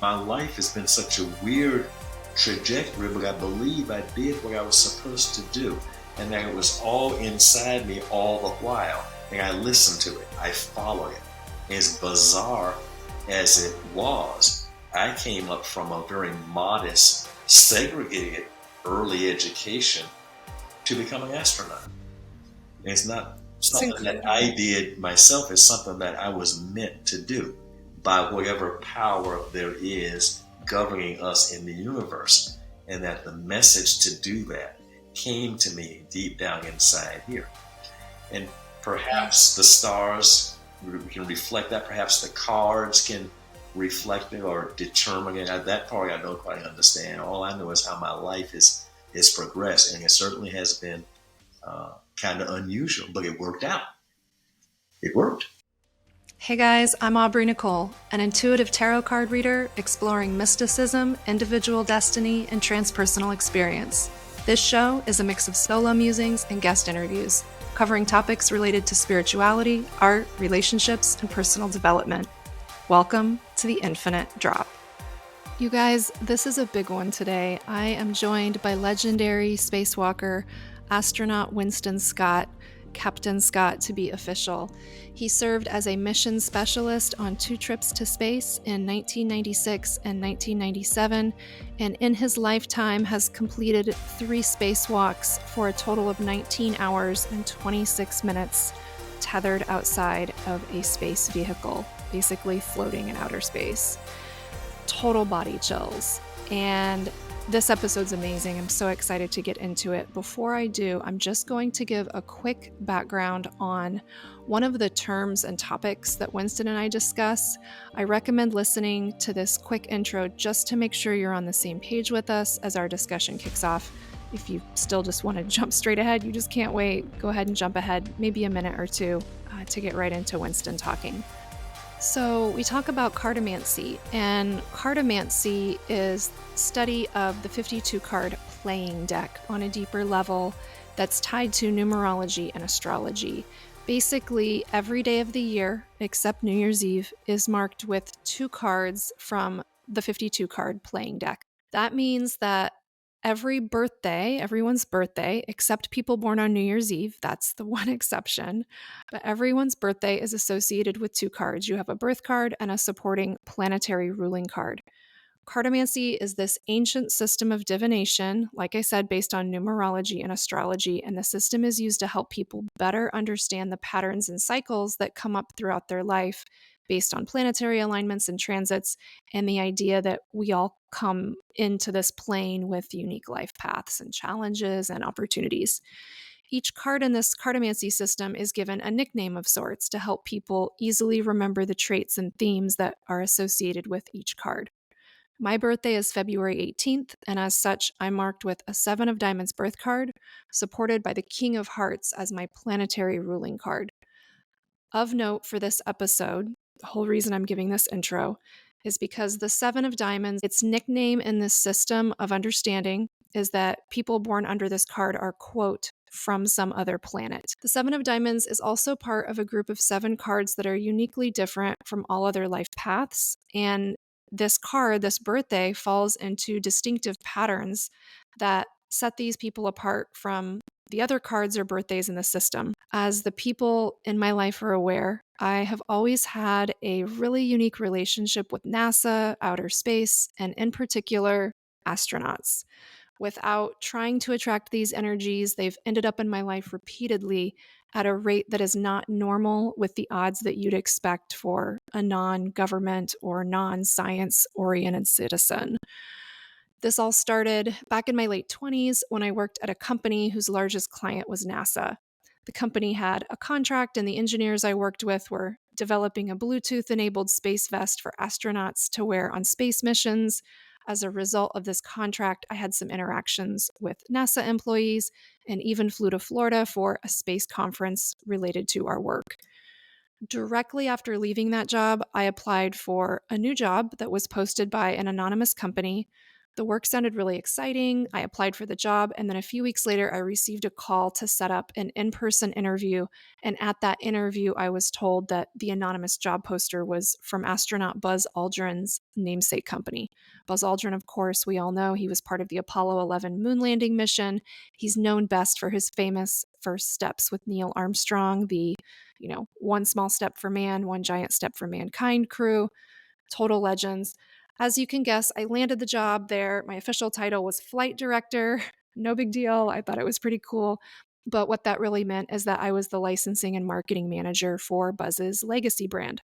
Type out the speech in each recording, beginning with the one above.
My life has been such a weird trajectory, but I believe I did what I was supposed to do, and that it was all inside me all the while. And I listened to it, I followed it. As bizarre as it was, I came up from a very modest, segregated early education to become an astronaut. It's not something that I did myself, it's something that I was meant to do by whatever power there is governing us in the universe. And that the message to do that came to me deep down inside here. And perhaps the stars can reflect that, perhaps the cards can reflect it or determine it. That part I don't quite understand. All I know is how my life is progressed, and it certainly has been kind of unusual, but it worked out. It worked. Hey guys, I'm Aubrey Nicole, an intuitive tarot card reader exploring mysticism, individual destiny, and transpersonal experience. This show is a mix of solo musings and guest interviews, covering topics related to spirituality, art, relationships, and personal development. Welcome to the Infinite Drop. You guys, this is a big one today. I am joined by legendary spacewalker, astronaut Winston Scott, Captain Scott to be official. He served as a mission specialist on 2 trips to space in 1996 and 1997, and in his lifetime has completed 3 spacewalks for a total of 19 hours and 26 minutes tethered outside of a space vehicle, basically floating in outer space. Total body chills. And this episode's amazing. I'm so excited to get into it. Before I do, I'm just going to give a quick background on one of the terms and topics that Winston and I discuss. I recommend listening to this quick intro just to make sure you're on the same page with us as our discussion kicks off. If you still just want to jump straight ahead, you just can't wait, go ahead and jump ahead maybe a minute or two to get right into Winston talking. So we talk about cartomancy, and cartomancy is study of the 52 card playing deck on a deeper level that's tied to numerology and astrology. Basically, every day of the year, except New Year's Eve, is marked with 2 cards from the 52 card playing deck. That means that everyone's birthday, except people born on New Year's Eve, that's the one exception, but everyone's birthday is associated with 2 cards. You have a birth card and a supporting planetary ruling card. Cartomancy is this ancient system of divination, like I said, based on numerology and astrology, and the system is used to help people better understand the patterns and cycles that come up throughout their life based on planetary alignments and transits, and the idea that we all come into this plane with unique life paths and challenges and opportunities. Each card in this cartomancy system is given a nickname of sorts to help people easily remember the traits and themes that are associated with each card. My birthday is February 18th, and as such, I'm marked with a 7 of Diamonds birth card, supported by the King of Hearts as my planetary ruling card. Of note for this episode, the whole reason I'm giving this intro is because the 7 of Diamonds, its nickname in this system of understanding is that people born under this card are, quote, from some other planet. The 7 of Diamonds is also part of a group of 7 cards that are uniquely different from all other life paths, and this card, this birthday, falls into distinctive patterns that set these people apart from the other cards or birthdays in the system. As the people in my life are aware, I have always had a really unique relationship with NASA, outer space, and in particular, astronauts. Without trying to attract these energies, they've ended up in my life repeatedly at a rate that is not normal with the odds that you'd expect for a non-government or non-science oriented citizen. This all started back in my late 20s when I worked at a company whose largest client was NASA. The company had a contract, and the engineers I worked with were developing a Bluetooth-enabled space vest for astronauts to wear on space missions. As a result of this contract, I had some interactions with NASA employees and even flew to Florida for a space conference related to our work. Directly after leaving that job, I applied for a new job that was posted by an anonymous company The work sounded really exciting. I applied for the job, and then a few weeks later, I received a call to set up an in-person interview. And at that interview, I was told that the anonymous job poster was from astronaut Buzz Aldrin's namesake company. Buzz Aldrin, of course, we all know he was part of the Apollo 11 moon landing mission. He's known best for his famous first steps with Neil Armstrong, the, one small step for man, one giant step for mankind crew. Total legends. As you can guess, I landed the job there. My official title was flight director. No big deal. I thought it was pretty cool. But what that really meant is that I was the licensing and marketing manager for Buzz's legacy brand.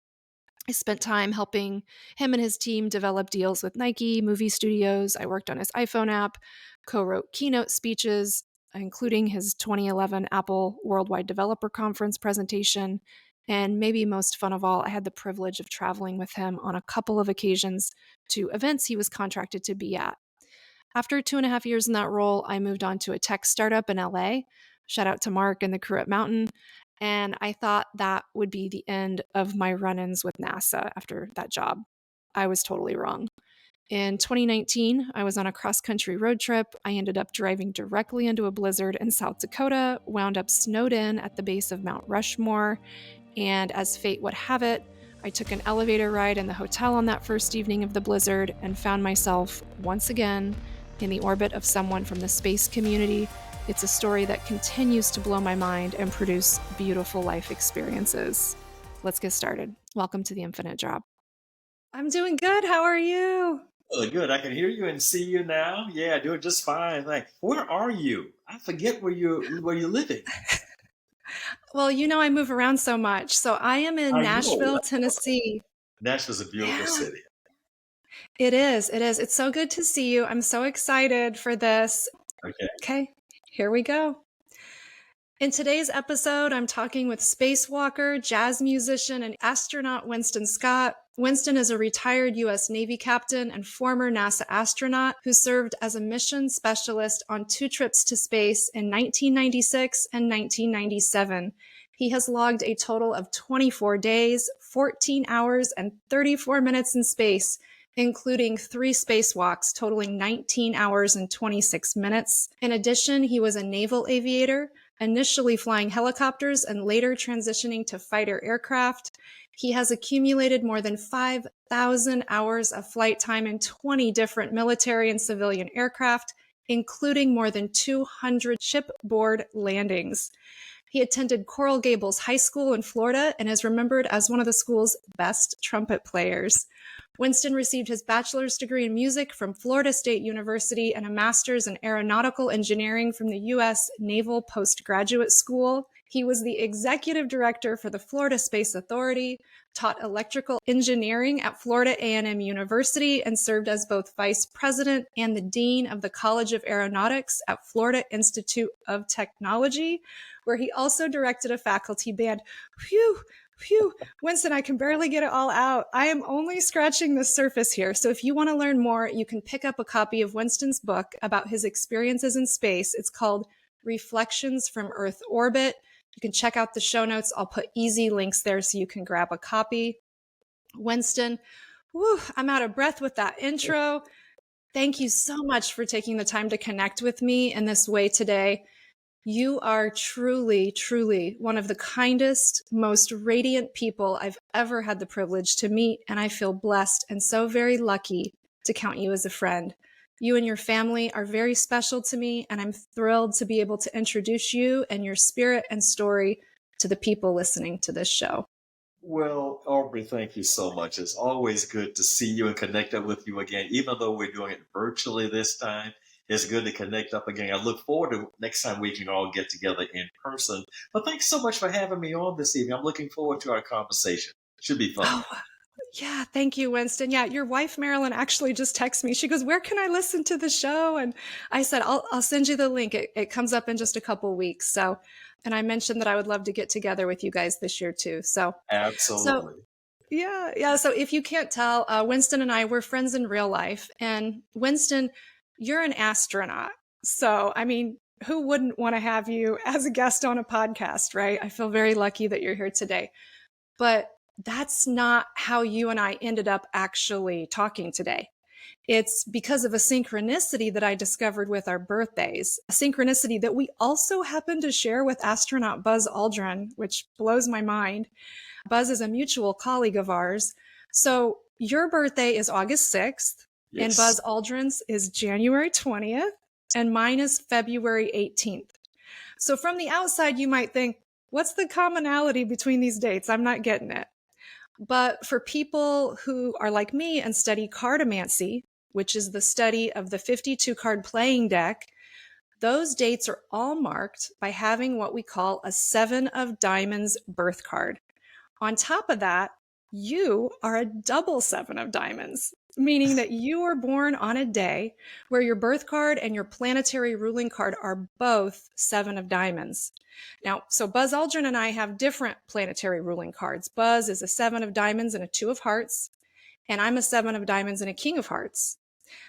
I spent time helping him and his team develop deals with Nike, movie studios. I worked on his iPhone app, co-wrote keynote speeches, including his 2011 Apple Worldwide Developer Conference presentation. And maybe most fun of all, I had the privilege of traveling with him on a couple of occasions to events he was contracted to be at. After 2.5 years in that role, I moved on to a tech startup in LA. Shout out to Mark and the crew at Mountain. And I thought that would be the end of my run ins with NASA after that job. I was totally wrong. In 2019, I was on a cross country road trip. I ended up driving directly into a blizzard in South Dakota, wound up snowed in at the base of Mount Rushmore. And as fate would have it, I took an elevator ride in the hotel on that first evening of the blizzard and found myself once again in the orbit of someone from the space community. It's a story that continues to blow my mind and produce beautiful life experiences. Let's get started. Welcome to the Infinite Job. I'm doing good. How are you? Well, good. I can hear you and see you now. Yeah, doing just fine. Where are you? I forget where you're living. Well, I move around so much. So I am in Nashville, Tennessee. Nashville's a beautiful city. It is. It is. It's so good to see you. I'm so excited for this. Okay, here we go. In today's episode, I'm talking with spacewalker, jazz musician, and astronaut Winston Scott. Winston is a retired U.S. Navy captain and former NASA astronaut who served as a mission specialist on 2 trips to space in 1996 and 1997. He has logged a total of 24 days, 14 hours, and 34 minutes in space, including 3 spacewalks totaling 19 hours and 26 minutes. In addition, he was a naval aviator, initially flying helicopters and later transitioning to fighter aircraft. He has accumulated more than 5,000 hours of flight time in 20 different military and civilian aircraft, including more than 200 shipboard landings. He attended Coral Gables High School in Florida and is remembered as one of the school's best trumpet players. Winston received his bachelor's degree in music from Florida State University and a master's in aeronautical engineering from the U.S. Naval Postgraduate School. He was the executive director for the Florida Space Authority, taught electrical engineering at Florida A&M University, and served as both vice president and the dean of the College of Aeronautics at Florida Institute of Technology, where he also directed a faculty band. Phew! Winston, I can barely get it all out. I am only scratching the surface here. So if you want to learn more, you can pick up a copy of Winston's book about his experiences in space. It's called Reflections from Earth Orbit. You can check out the show notes. I'll put easy links there so you can grab a copy. Winston, I'm out of breath with that intro. Thank you so much for taking the time to connect with me in this way today. You are truly, truly one of the kindest, most radiant people I've ever had the privilege to meet, and I feel blessed and so very lucky to count you as a friend. You and your family are very special to me, and I'm thrilled to be able to introduce you and your spirit and story to the people listening to this show. Well, Aubrey, thank you so much. It's always good to see you and connect up with you again, even though we're doing it virtually this time. It's good to connect up again. I look forward to next time we can all get together in person. But thanks so much for having me on this evening. I'm looking forward to our conversation. Should be fun. Oh, yeah. Thank you, Winston. Yeah. Your wife, Marilyn, actually just texted me. She goes, "Where can I listen to the show?" And I said, I'll send you the link. It comes up in just a couple weeks. So, and I mentioned that I would love to get together with you guys this year too. So absolutely. Yeah. So if you can't tell, Winston and I, we're friends in real life. And Winston, you're an astronaut. So, I mean, who wouldn't want to have you as a guest on a podcast, right? I feel very lucky that you're here today. But that's not how you and I ended up actually talking today. It's because of a synchronicity that I discovered with our birthdays, a synchronicity that we also happen to share with astronaut Buzz Aldrin, which blows my mind. Buzz is a mutual colleague of ours. So your birthday is August 6th, and Yes. Buzz Aldrin's is January 20th, and mine is February 18th. So from the outside, you might think, what's the commonality between these dates? I'm not getting it. But for people who are like me and study cartomancy, which is the study of the 52 card playing deck, those dates are all marked by having what we call a 7 of diamonds birth card. On top of that, you are a double 7 of diamonds, meaning that you were born on a day where your birth card and your planetary ruling card are both 7 of diamonds. Now, so Buzz Aldrin and I have different planetary ruling cards. Buzz is a 7 of diamonds and a 2 of hearts, and I'm a 7 of diamonds and a king of hearts.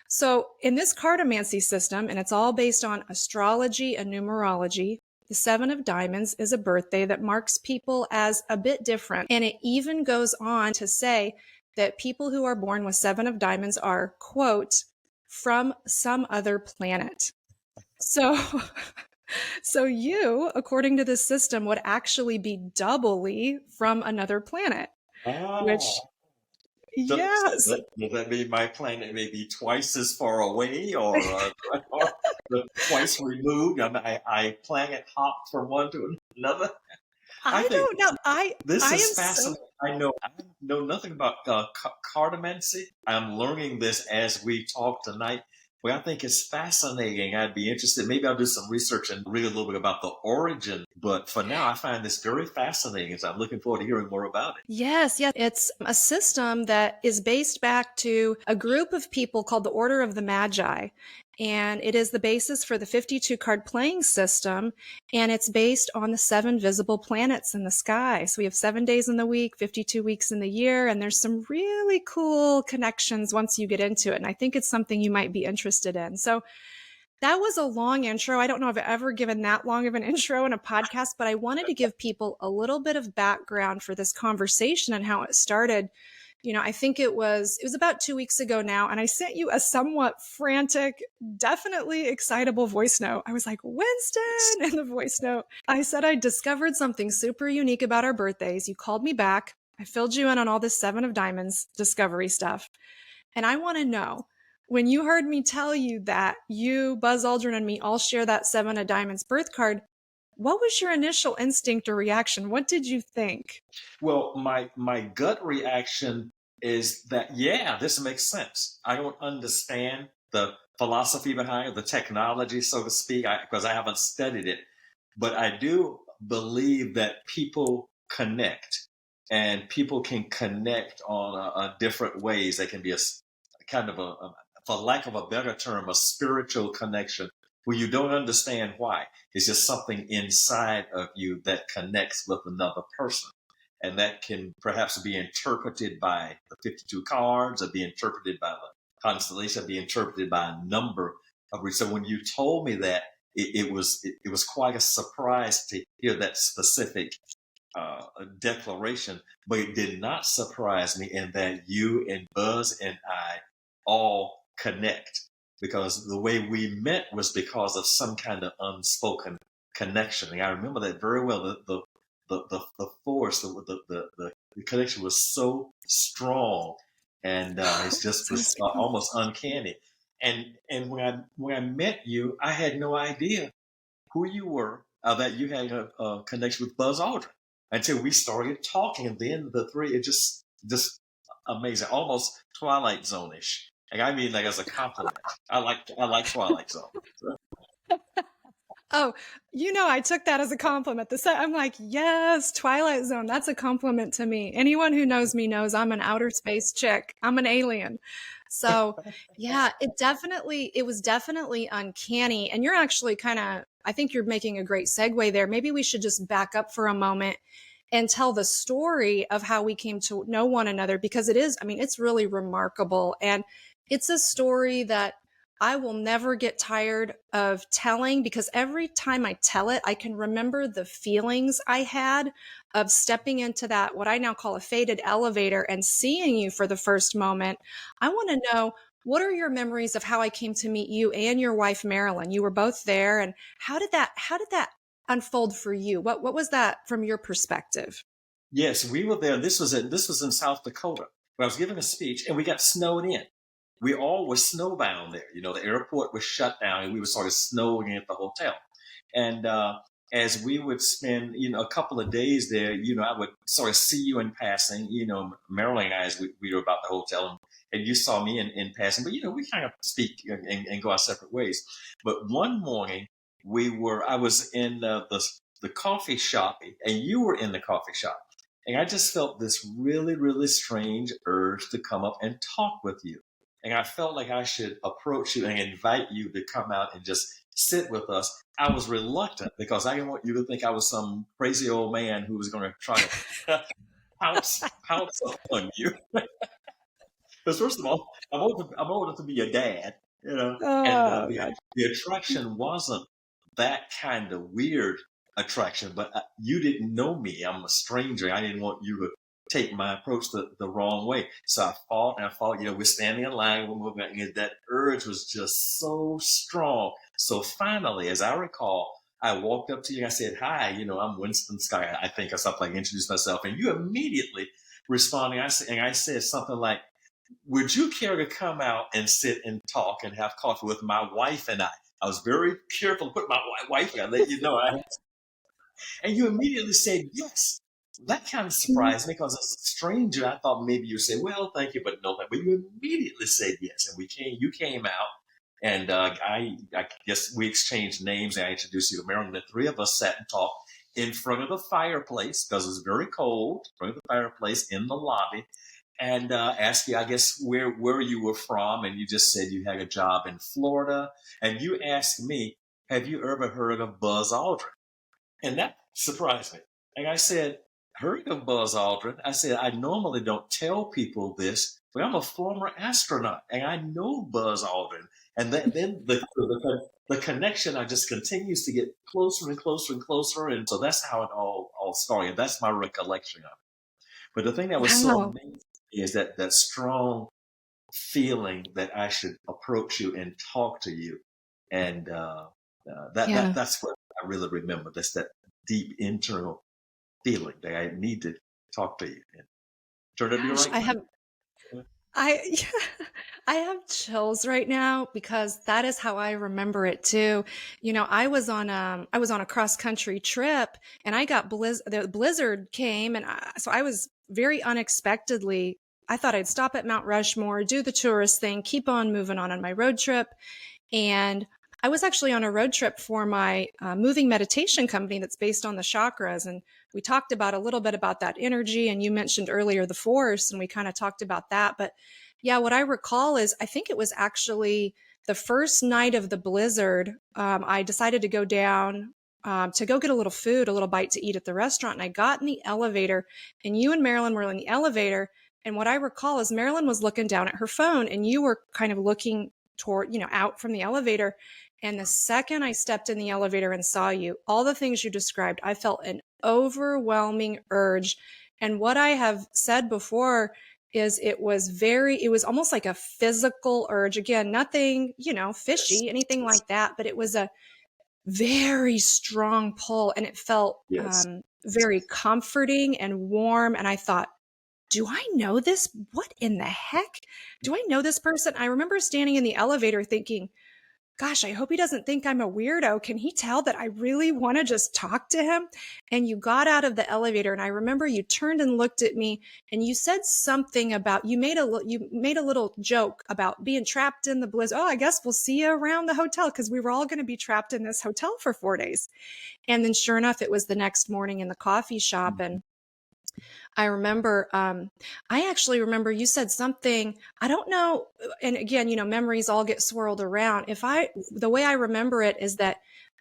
So in this cartomancy system, and it's all based on astrology and numerology, the 7 of diamonds is a birthday that marks people as a bit different. And it even goes on to say that people who are born with 7 of diamonds are, quote, from some other planet. So, so you, according to this system, would actually be doubly from another planet, which, Ah. yes. Does that mean my planet may be twice as far away or twice removed? I planet hop from one to another. I I think don't know. this I is am so fascinating. I know nothing about cartomancy. I'm learning this as we talk tonight. But I think it's fascinating. I'd be interested. Maybe I'll do some research and read a little bit about the origin. But for now, I find this very fascinating. So I'm looking forward to hearing more about it. Yes, yes. It's a system that is based back to a group of people called the Order of the Magi. And it is the basis for the 52 card playing system. And it's based on the 7 visible planets in the sky. So we have 7 days in the week, 52 weeks in the year. And there's some really cool connections once you get into it. And I think it's something you might be interested in. So that was a long intro. I don't know if I've ever given that long of an intro in a podcast, but I wanted to give people a little bit of background for this conversation and how it started. You know, I think it was about 2 weeks ago now, and I sent you a somewhat frantic, definitely excitable voice note. I was like, Winston, in the voice note. I said I discovered something super unique about our birthdays. You called me back. I filled you in on all this 7 of diamonds discovery stuff. And I want to know, when you heard me tell you that you, Buzz Aldrin, and me all share that 7 of diamonds birth card, what was your initial instinct or reaction? What did you think? Well, my gut reaction is that yeah, this makes sense. I don't understand the philosophy behind it, the technology, so to speak, because I haven't studied it. But I do believe that people connect, and people can connect on a different ways. They can be a kind of for lack of a better term, a spiritual connection where you don't understand why. It's just something inside of you that connects with another person. And that can perhaps be interpreted by the 52 cards, or be interpreted by the constellation, or be interpreted by a number of reasons. So when you told me that, it was quite a surprise to hear that specific declaration, but it did not surprise me in that you and Buzz and I all connect, because the way we met was because of some kind of unspoken connection. And I remember that very well. The force, the connection was so strong, and it's just was almost uncanny. And when I met you, I had no idea who you were, that you had a connection with Buzz Aldrin until we started talking. And then the three, it just amazing, almost Twilight Zone-ish. And I mean, like, as a compliment. I like Twilight Zone. So. Oh, you know, I took that as a compliment. I'm like, yes, Twilight Zone. That's a compliment to me. Anyone who knows me knows I'm an outer space chick. I'm an alien. So yeah, it was definitely uncanny. And you're actually I think you're making a great segue there. Maybe we should just back up for a moment and tell the story of how we came to know one another, because it's really remarkable. And it's a story that I will never get tired of telling, because every time I tell it, I can remember the feelings I had of stepping into that, what I now call a faded elevator, and seeing you for the first moment. I want to know, what are your memories of how I came to meet you and your wife, Marilyn? You were both there. And how did that unfold for you? What was that from your perspective? Yes, we were there. This was in South Dakota. Where I was giving a speech, and we got snowed in. We all were snowbound there. You know, the airport was shut down, and we were sort of snowing in at the hotel. And as we would spend, a couple of days there, I would sort of see you in passing. Marilyn and I, as we were about the hotel, and you saw me in passing. But we kind of speak and go our separate ways. But one morning, I was in the coffee shop, and you were in the coffee shop. And I just felt this really, really strange urge to come up and talk with you. And I felt like I should approach you and invite you to come out and just sit with us. I was reluctant because I didn't want you to think I was some crazy old man who was going to try to pounce on you. Because first of all, I'm old enough to be your dad, and the attraction wasn't that kind of weird attraction, but you didn't know me. I'm a stranger. I didn't want you to take my approach the wrong way. So I fought and I fought. We're standing in line. We're moving, and that urge was just so strong. So finally, as I recall, I walked up to you and I said, "Hi, I'm Winston Scott." I think or something like introduced myself, and you immediately responded. I said something like, "Would you care to come out and sit and talk and have coffee with my wife and I?" I was very careful to put my wife. I let you know. And you immediately said yes. That kind of surprised me because as a stranger, I thought maybe you'd say, "Well, thank you, but no thank." But you immediately said yes, and you came out, and I guess we exchanged names, and I introduced you to Marilyn. The three of us sat and talked in front of the fireplace because it was very cold. In front of the fireplace in the lobby, and asked you, I guess, where you were from, and you just said you had a job in Florida, and you asked me, "Have you ever heard of Buzz Aldrin?" And that surprised me. And I said, "Heard of Buzz Aldrin?" I said, "I normally don't tell people this, but I'm a former astronaut and I know Buzz Aldrin." And then the connection just continues to get closer and closer and closer. And so that's how it all started. That's my recollection of it. But the thing that was so Wow. amazing is that strong feeling that I should approach you and talk to you. And Yeah. that's what I really remember. That's that deep internal feeling that I need to talk to you. And turned out to be Gosh, right. I I have chills right now because that is how I remember it too. I was on a cross country trip and I got the blizzard came and so I was very unexpectedly. I thought I'd stop at Mount Rushmore, do the tourist thing, keep on moving on my road trip. And I was actually on a road trip for my moving meditation company that's based on the chakras. And we talked about a little bit about that energy. And you mentioned earlier the force, and we kind of talked about that. But yeah, what I recall is I think it was actually the first night of the blizzard. I decided to go down to go get a little food, a little bite to eat at the restaurant. And I got in the elevator, and you and Marilyn were in the elevator. And what I recall is Marilyn was looking down at her phone, and you were kind of looking toward, out from the elevator. And the second I stepped in the elevator and saw you, all the things you described, I felt an overwhelming urge. And what I have said before is it was almost like a physical urge. Again, nothing, fishy, anything like that, but it was a very strong pull and it felt Yes. very comforting and warm. And I thought, do I know this? What in the heck? Do I know this person? I remember standing in the elevator thinking, gosh, I hope he doesn't think I'm a weirdo. Can he tell that I really want to just talk to him? And you got out of the elevator, and I remember you turned and looked at me, and you said something about you made a little joke about being trapped in the blizzard. Oh, I guess we'll see you around the hotel because we were all going to be trapped in this hotel for 4 days. And then, sure enough, it was the next morning in the coffee shop, and I remember, I actually remember you said something, I don't know. And again, memories all get swirled around. The way I remember it is that,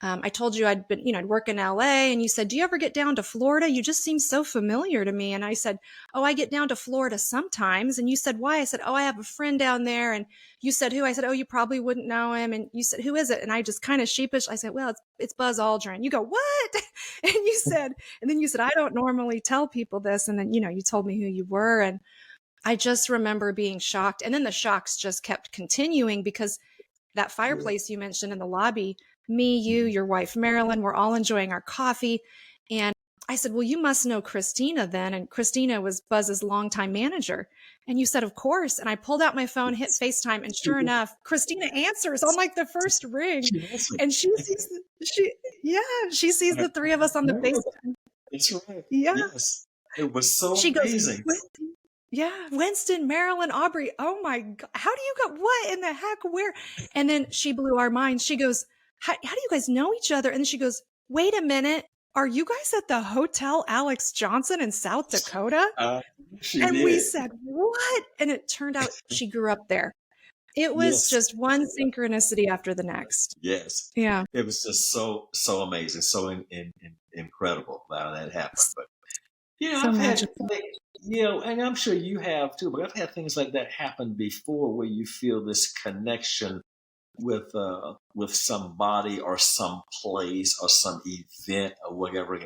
I told you I'd work in LA and you said, do you ever get down to Florida? You just seem so familiar to me. And I said, oh, I get down to Florida sometimes. And you said, why? I said, oh, I have a friend down there. And you said, who? I said, oh, you probably wouldn't know him. And you said, who is it? And I just kind of sheepish. I said, well, it's Buzz Aldrin. You go, what? And then you said, I don't normally tell people this. And then, you told me who you were. And I just remember being shocked. And then the shocks just kept continuing because that fireplace you mentioned in the lobby, me, you, your wife, Marilyn, we're all enjoying our coffee. And I said, well, you must know Christina then. And Christina was Buzz's longtime manager. And you said, of course. And I pulled out my phone, hit FaceTime, and sure enough, Christina answers on like the first ring. And she sees the three of us on the FaceTime. That's right. Yeah. Yes. It was so She goes, amazing. yeah, Winston, Marilyn, Aubrey. Oh my God. How do you go? What in the heck? Where? And then she blew our minds. She goes, how do you guys know each other? And then she goes, wait a minute. Are you guys at the Hotel Alex Johnson in South Dakota? She and did. we said, what? And it turned out she grew up there. It was just one synchronicity after the next. Yes. Yeah. It was just so amazing, so incredible how that happened. But so I've magical. had, and I'm sure you have too. But I've had things like that happen before, where you feel this connection with somebody or some place or some event or whatever.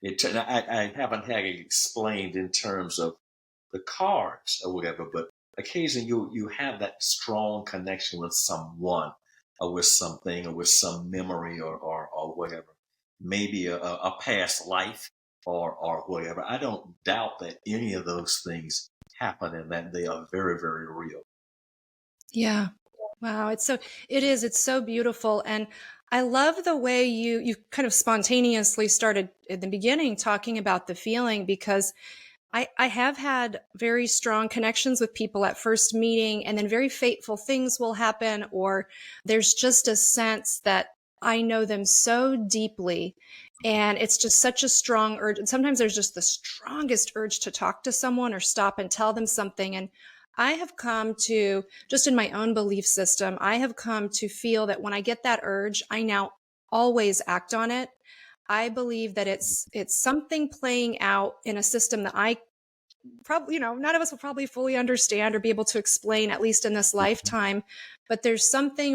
I haven't had it explained in terms of the cards or whatever, but occasionally you have that strong connection with someone or with something or with some memory or whatever, maybe a past life or whatever. I don't doubt that any of those things happen and that they are very, very real. Yeah. Wow. It's so beautiful. And I love the way you kind of spontaneously started in the beginning talking about the feeling, because I have had very strong connections with people at first meeting, and then very fateful things will happen, or there's just a sense that I know them so deeply. And it's just such a strong urge. And sometimes there's just the strongest urge to talk to someone or stop and tell them something. And I have come to, just in my own belief system, I have come to feel that when I get that urge, I now always act on it. I believe that it's something playing out in a system that I probably, none of us will probably fully understand or be able to explain, at least in this lifetime. But there's something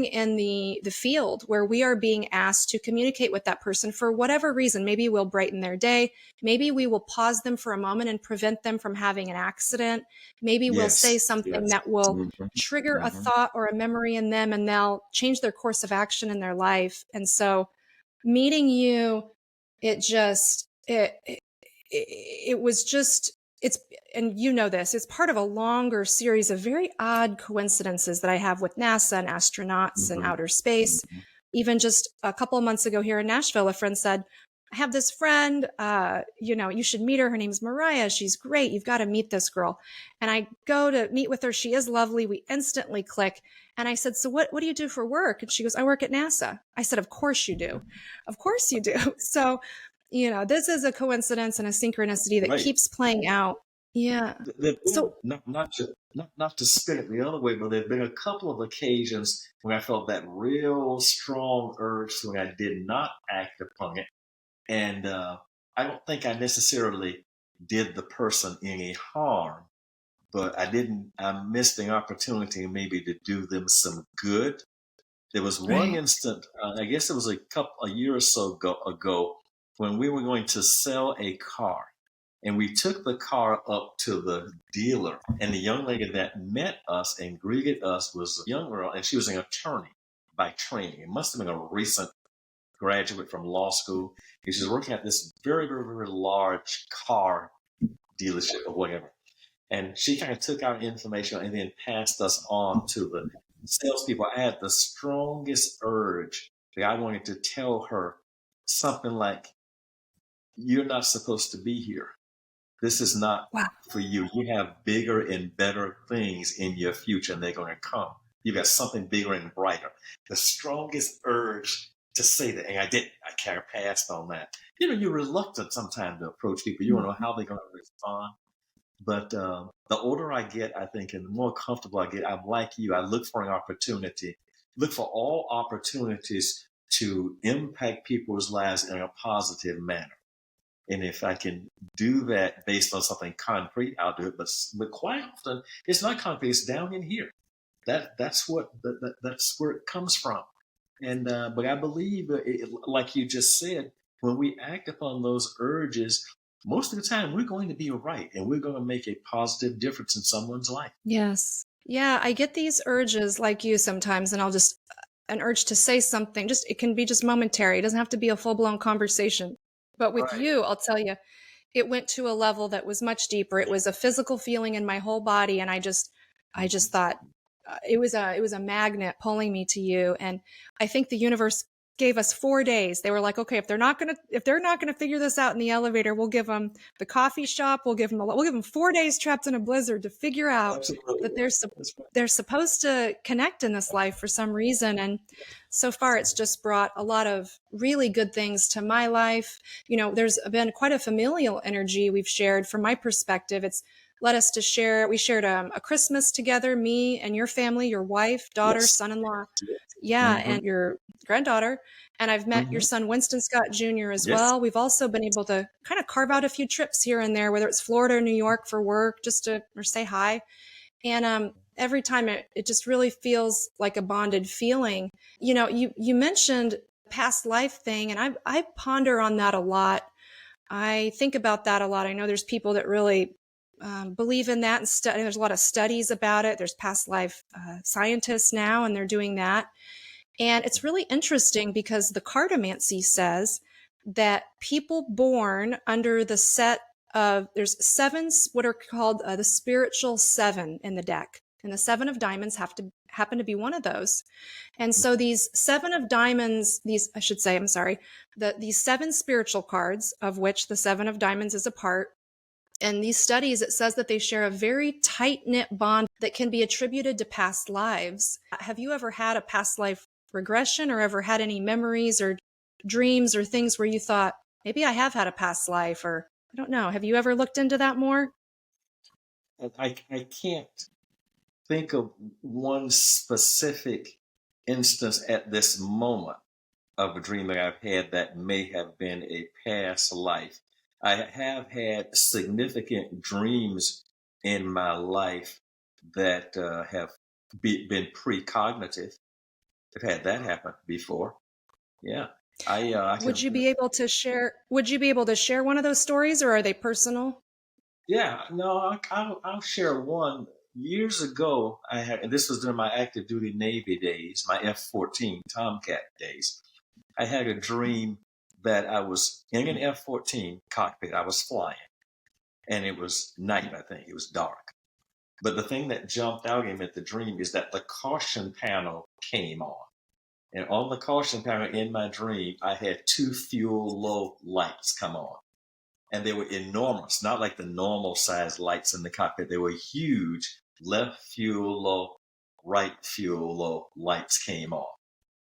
in the field where we are being asked to communicate with that person for whatever reason. Maybe we'll brighten their day. Maybe we will pause them for a moment and prevent them from having an accident. Maybe we'll say something that will trigger a thought or a memory in them, and they'll change their course of action in their life. And so meeting you, it was just, and it's part of a longer series of very odd coincidences that I have with NASA and astronauts and outer space. Even just a couple of months ago here in Nashville, a friend said, I have this friend, you should meet her. Her name's Mariah. She's great. You've got to meet this girl. And I go to meet with her. She is lovely. We instantly click. And I said, so what do you do for work? And she goes, I work at NASA. I said, of course you do. Of course you do. So, this is a coincidence and a synchronicity that keeps playing out. Yeah. So not to spin it the other way, but there've been a couple of occasions when I felt that real strong urge when I did not act upon it. And I don't think I necessarily did the person any harm, but I missed the opportunity maybe to do them some good. There was one instant, I guess it was a year or so ago, when we were going to sell a car, and we took the car up to the dealer, and the young lady that met us and greeted us was a young girl, and she was an attorney by training. It must have been a recent graduate from law school. She was working at this very, very, very large car dealership or whatever. And she kind of took our information and then passed us on to the salespeople. I had the strongest urge that I wanted to tell her something like, you're not supposed to be here. This is not for you. You have bigger and better things in your future, and they're going to come. You got something bigger and brighter. The strongest urge to say that, and I didn't. I kind of passed on that. You're reluctant sometimes to approach people. You don't know how they're going to respond. But the older I get, I think, and the more comfortable I get, I'm like you. I look for an opportunity. Look for all opportunities to impact people's lives in a positive manner. And if I can do that based on something concrete, I'll do it. But quite often, it's not concrete. It's down in here. That's where it comes from. And but I believe, like you just said, when we act upon those urges, most of the time we're going to be right and we're going to make a positive difference in someone's life. Yes. Yeah, I get these urges like you sometimes, and I'll just, an urge to say something, just, it can be just momentary. It doesn't have to be a full blown conversation. But with Right. you, I'll tell you, it went to a level that was much deeper. It was a physical feeling in my whole body. And I just thought it was a magnet pulling me to you. And I think the universe gave us 4 days. They were like, okay, if they're not going to figure this out in the elevator, we'll give them the coffee shop. We'll give them 4 days trapped in a blizzard to figure out Absolutely. that That's right. they're supposed to connect in this life for some reason. And so far, it's just brought a lot of really good things to my life. You know, there's been quite a familial energy we've shared from my perspective. It's led us to share, we shared a Christmas together, me and your family, your wife, daughter, Yes. son-in-law. Yes. Yeah, Mm-hmm. and your granddaughter. And I've met your Mm-hmm. son, Winston Scott Jr. as Yes. well. We've also been able to kind of carve out a few trips here and there, whether it's Florida or New York for work, just to or say hi. And every time it just really feels like a bonded feeling. You know, you mentioned past life thing, and I ponder on that a lot. I think about that a lot. I know there's people that really believe in that, and there's a lot of studies about it. There's past life scientists now, and they're doing that. And it's really interesting because the Cartomancy says that people born under the set of, there's seven, what are called the spiritual seven in the deck. And the seven of diamonds happen to be one of those. And so these seven of diamonds, I should say, I'm sorry, these seven spiritual cards, of which the seven of diamonds is a part, and these studies, it says that they share a very tight knit bond that can be attributed to past lives. Have you ever had a past life regression or ever had any memories or dreams or things where you thought, maybe I have had a past life, or I don't know. Have you ever looked into that more? I can't think of one specific instance at this moment of a dream that I've had that may have been a past life. I have had significant dreams in my life that have been precognitive. I've had that happen before. Yeah, I can. Would you be able to share? Would you be able to share one of those stories, or are they personal? Yeah, no, I'll share one. Years ago, I had, and this was during my active duty Navy days, my F-14 Tomcat days. I had a dream that I was in an F-14 cockpit. I was flying, and it was night, I think. It was dark. But the thing that jumped out at me at the dream is that the caution panel came on. And on the caution panel in my dream, I had two fuel low lights come on. And they were enormous, not like the normal size lights in the cockpit. They were huge. Left fuel low, right fuel low lights came on.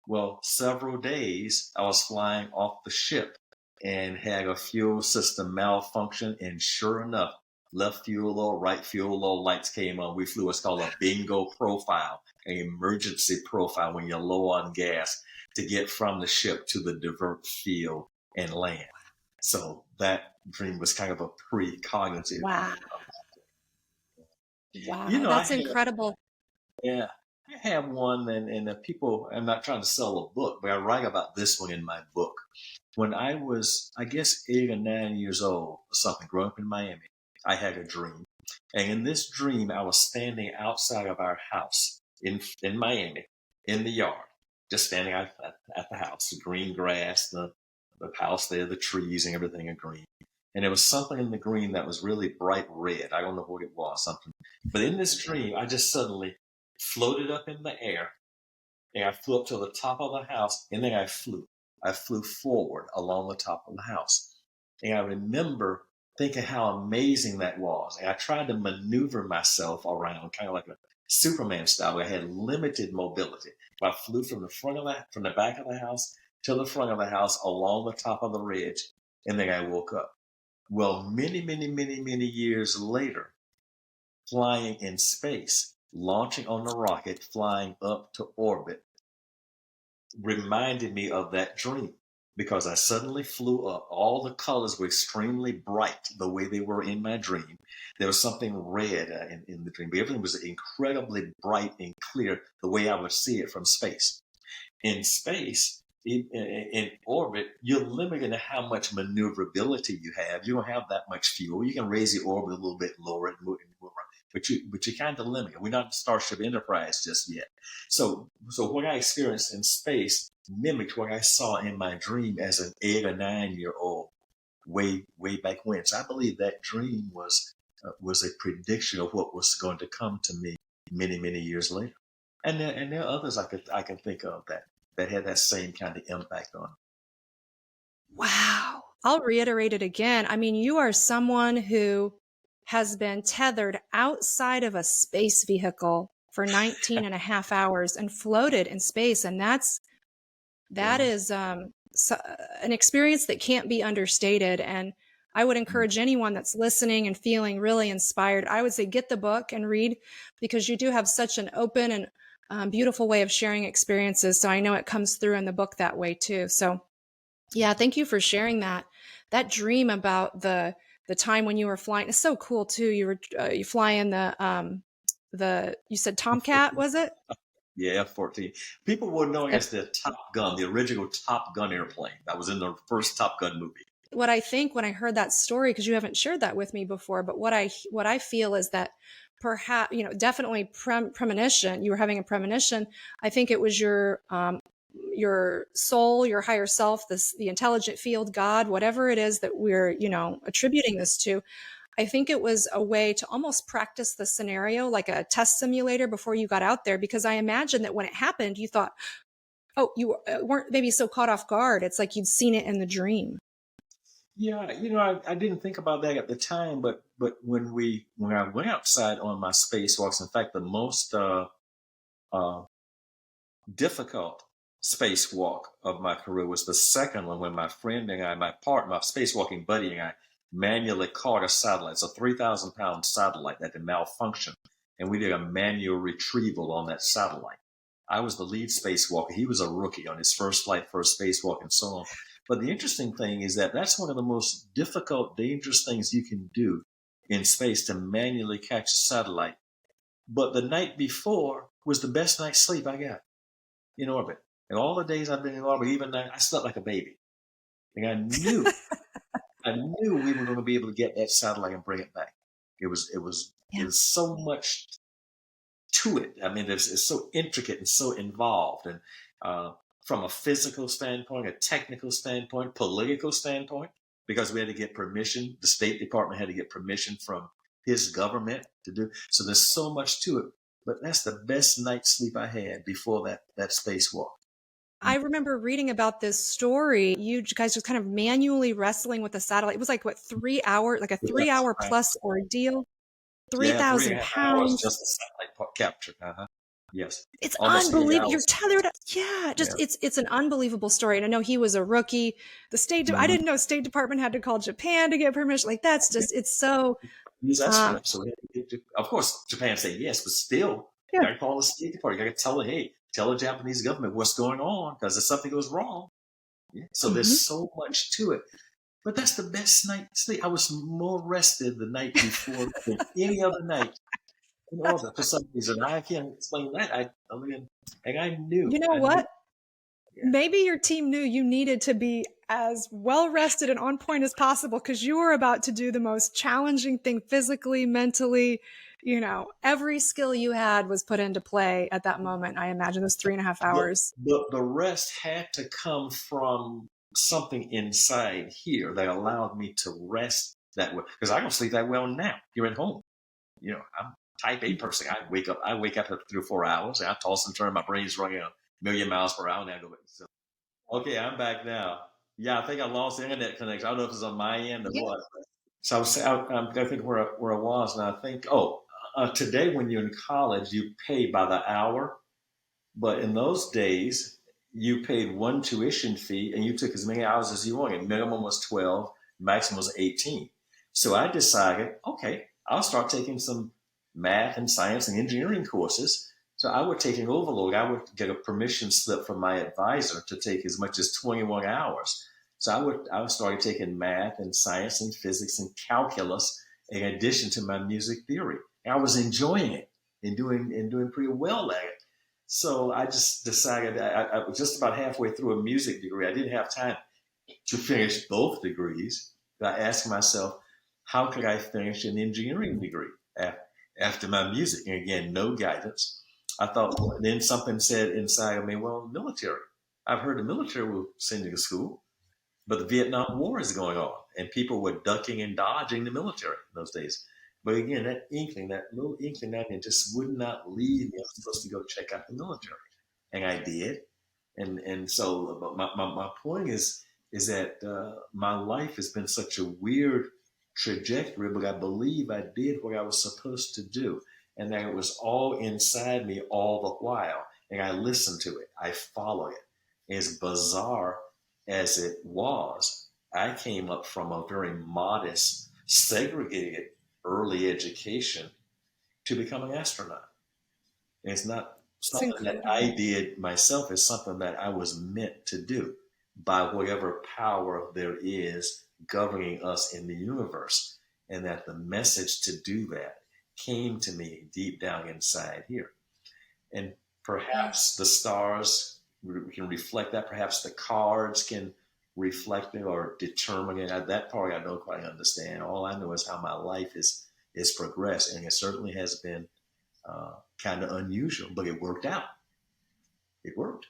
Well, several days I was flying off the ship and had a fuel system malfunction. And sure enough, left fuel low, right fuel low lights came on. We flew what's called a bingo profile, an emergency profile when you're low on gas to get from the ship to the divert field and land. So that dream was kind of a precognitive. Wow. You Wow. know, That's incredible. yeah, I have one, and the people, I'm not trying to sell a book, but I write about this one in my book. When I was, I guess, 8 or 9 years old or something, growing up in Miami, I had a dream. And in this dream, I was standing outside of our house in Miami, in the yard, just standing at the house, the green grass, the house there, the trees and everything are green. And there was something in the green that was really bright red. I don't know what it was, something. But in this dream, I just suddenly floated up in the air and I flew up to the top of the house and then I flew. I flew forward along the top of the house. And I remember thinking how amazing that was. And I tried to maneuver myself around kind of like a Superman style. I had limited mobility. But I flew from from the back of the house to the front of the house along the top of the ridge. And then I woke up. Well, many years later, flying in space, launching on a rocket, flying up to orbit, reminded me of that dream because I suddenly flew up. All the colors were extremely bright the way they were in my dream. There was something red in the dream, but everything was incredibly bright and clear the way I would see it from space. In space, in orbit, you're limited to how much maneuverability you have. You don't have that much fuel. You can raise the orbit a little bit, lower it, move around, but you're kind of limited. We're not Starship Enterprise just yet. So what I experienced in space mimicked what I saw in my dream as an 8 or 9 year old way back when. So I believe that dream was a prediction of what was going to come to me many years later. And there are others I can think of that had that same kind of impact on me. Wow. I'll reiterate it again. I mean, you are someone who has been tethered outside of a space vehicle for 19 and a half hours and floated in space. And that is an experience that can't be understated. And I would encourage anyone that's listening and feeling really inspired, I would say get the book and read, because you do have such an open and beautiful way of sharing experiences. So I know it comes through in the book that way too. So yeah, thank you for sharing that. That dream about the time when you were flying is so cool too. You fly in the you said Tomcat, was it? Yeah, F-14. People will know it as the Top Gun, the original Top Gun airplane that was in the first Top Gun movie. What I think when I heard that story, because you haven't shared that with me before, but what I feel is that perhaps, definitely premonition. You were having a premonition. I think it was your soul, your higher self, the intelligent field, God, whatever it is that we're, attributing this to. I think it was a way to almost practice the scenario, like a test simulator before you got out there, because I imagine that when it happened, you thought, oh, you weren't maybe so caught off guard. It's like you'd seen it in the dream. Yeah, I didn't think about that at the time, but when I went outside on my spacewalks, in fact, the most uh, difficult spacewalk of my career was the second one when my friend and I, my spacewalking buddy and I, manually caught a satellite. It's a 3,000-pound satellite that had malfunctioned, and we did a manual retrieval on that satellite. I was the lead spacewalker. He was a rookie on his first flight, first spacewalk, and so on. But the interesting thing is that that's one of the most difficult, dangerous things you can do in space, to manually catch a satellite. But the night before was the best night's sleep I got in orbit. And all the days I've been in orbit, even now, I slept like a baby. And I knew we were going to be able to get that satellite and bring it back. It was so much to it. I mean, it's so intricate and so involved. And from a physical standpoint, a technical standpoint, political standpoint, because we had to get permission. The State Department had to get permission from his government to do. So there's so much to it. But that's the best night's sleep I had before that spacewalk. I remember reading about this story. You guys just kind of manually wrestling with the satellite. It was like, what, 3 hours, like a 3 hour plus ordeal, Yeah, 3,000 3.5 hours pounds. just the satellite capture. Yes, It's almost unbelievable. You're 8 hours. tethered. Yeah, just Yeah. it's an unbelievable story. And I know he was a rookie. I Mm-hmm. didn't know State Department had to call Japan to get permission. Like that's just it's so He's um astronaut, so of course Japan said yes, but still, you yeah. got to call the State Department. You got to tell it, hey, tell the Japanese government what's going on, because if something goes wrong. Yeah. So Mhm. there's so much to it. But that's the best night sleep. I was more rested the night before than any other night in orbit for some reason. I can't explain that. I mean, and I knew, You know what? yeah. Maybe your team knew you needed to be as well rested and on point as possible, because you were about to do the most challenging thing physically, mentally. Every skill you had was put into play at that moment. I imagine those 3.5 hours. The rest had to come from something inside here that allowed me to rest that way. Because I don't sleep that well now. You're at home. I'm a type A person. I wake up for 3 or 4 hours, and I toss and turn. My brain's running a million miles per hour, and I go back. So, okay, I'm back now. Yeah, I think I lost the internet connection. I don't know if it's on my end or Yeah. what. So I'm going to think where I was, and I think, today when you're in college, you pay by the hour. But in those days, you paid one tuition fee and you took as many hours as you wanted. Minimum was 12, maximum was 18. So I decided, okay, I'll start taking some math and science and engineering courses. So I would take an overload. I would get a permission slip from my advisor to take as much as 21 hours. So I started taking math and science and physics and calculus in addition to my music theory. And I was enjoying it and doing pretty well at it. So I just decided I was just about halfway through a music degree. I didn't have time to finish both degrees. I asked myself, how could I finish an engineering degree after my music? And again, no guidance. I thought, then something said inside of me, well, military. I've heard the military will send you to school, but the Vietnam War is going on, and people were ducking and dodging the military in those days. But again, that inkling, that little inkling that just would not leave me. I was supposed to go check out the military, and I did. And so my point is that my life has been such a weird trajectory, but I believe I did what I was supposed to do, and that it was all inside me all the while, and I listened to it, I follow it. As bizarre as it was, I came up from a very modest, segregated early education to become an astronaut. And it's not It's something that I incredible. did myself. It's something that I was meant to do by whatever power there is governing us in the universe. And that the message to do that came to me deep down inside here. And perhaps Yes. the stars can reflect that. Perhaps the cards can reflect it or determine it. That part I don't quite understand. All I know is how my life is progressed, and it certainly has been kind of unusual, but it worked out. It worked.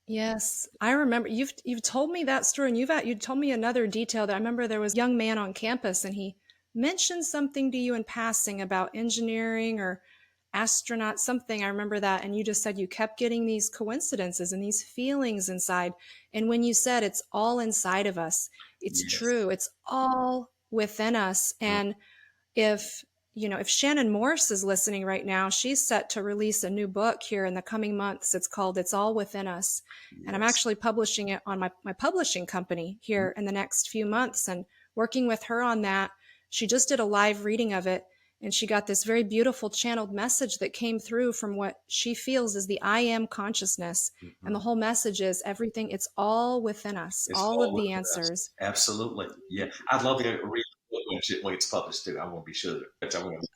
Yes, I remember you've told me that story, and you told me another detail that I remember there was a young man on campus, and he mentioned something to you in passing about engineering or astronaut something. I remember that, and you just said you kept getting these coincidences and these feelings inside. And when you said it's all inside of us, it's Yes. true. It's all within us. Mm. And if if Shannon Morse is listening right now, she's set to release a new book here in the coming months. It's called It's All Within Us, and I'm Yes. actually publishing it on my publishing company Mm. here in the next few months and working with her on that. She just did a live reading of it, and she got this very beautiful channeled message that came through from what she feels is the I am consciousness. And the Mhm. whole message is everything, it's all within us, It's all all of the within us. answers. Absolutely. Yeah. I'd love to read the book when it's published too. I won't be sure. But I want to.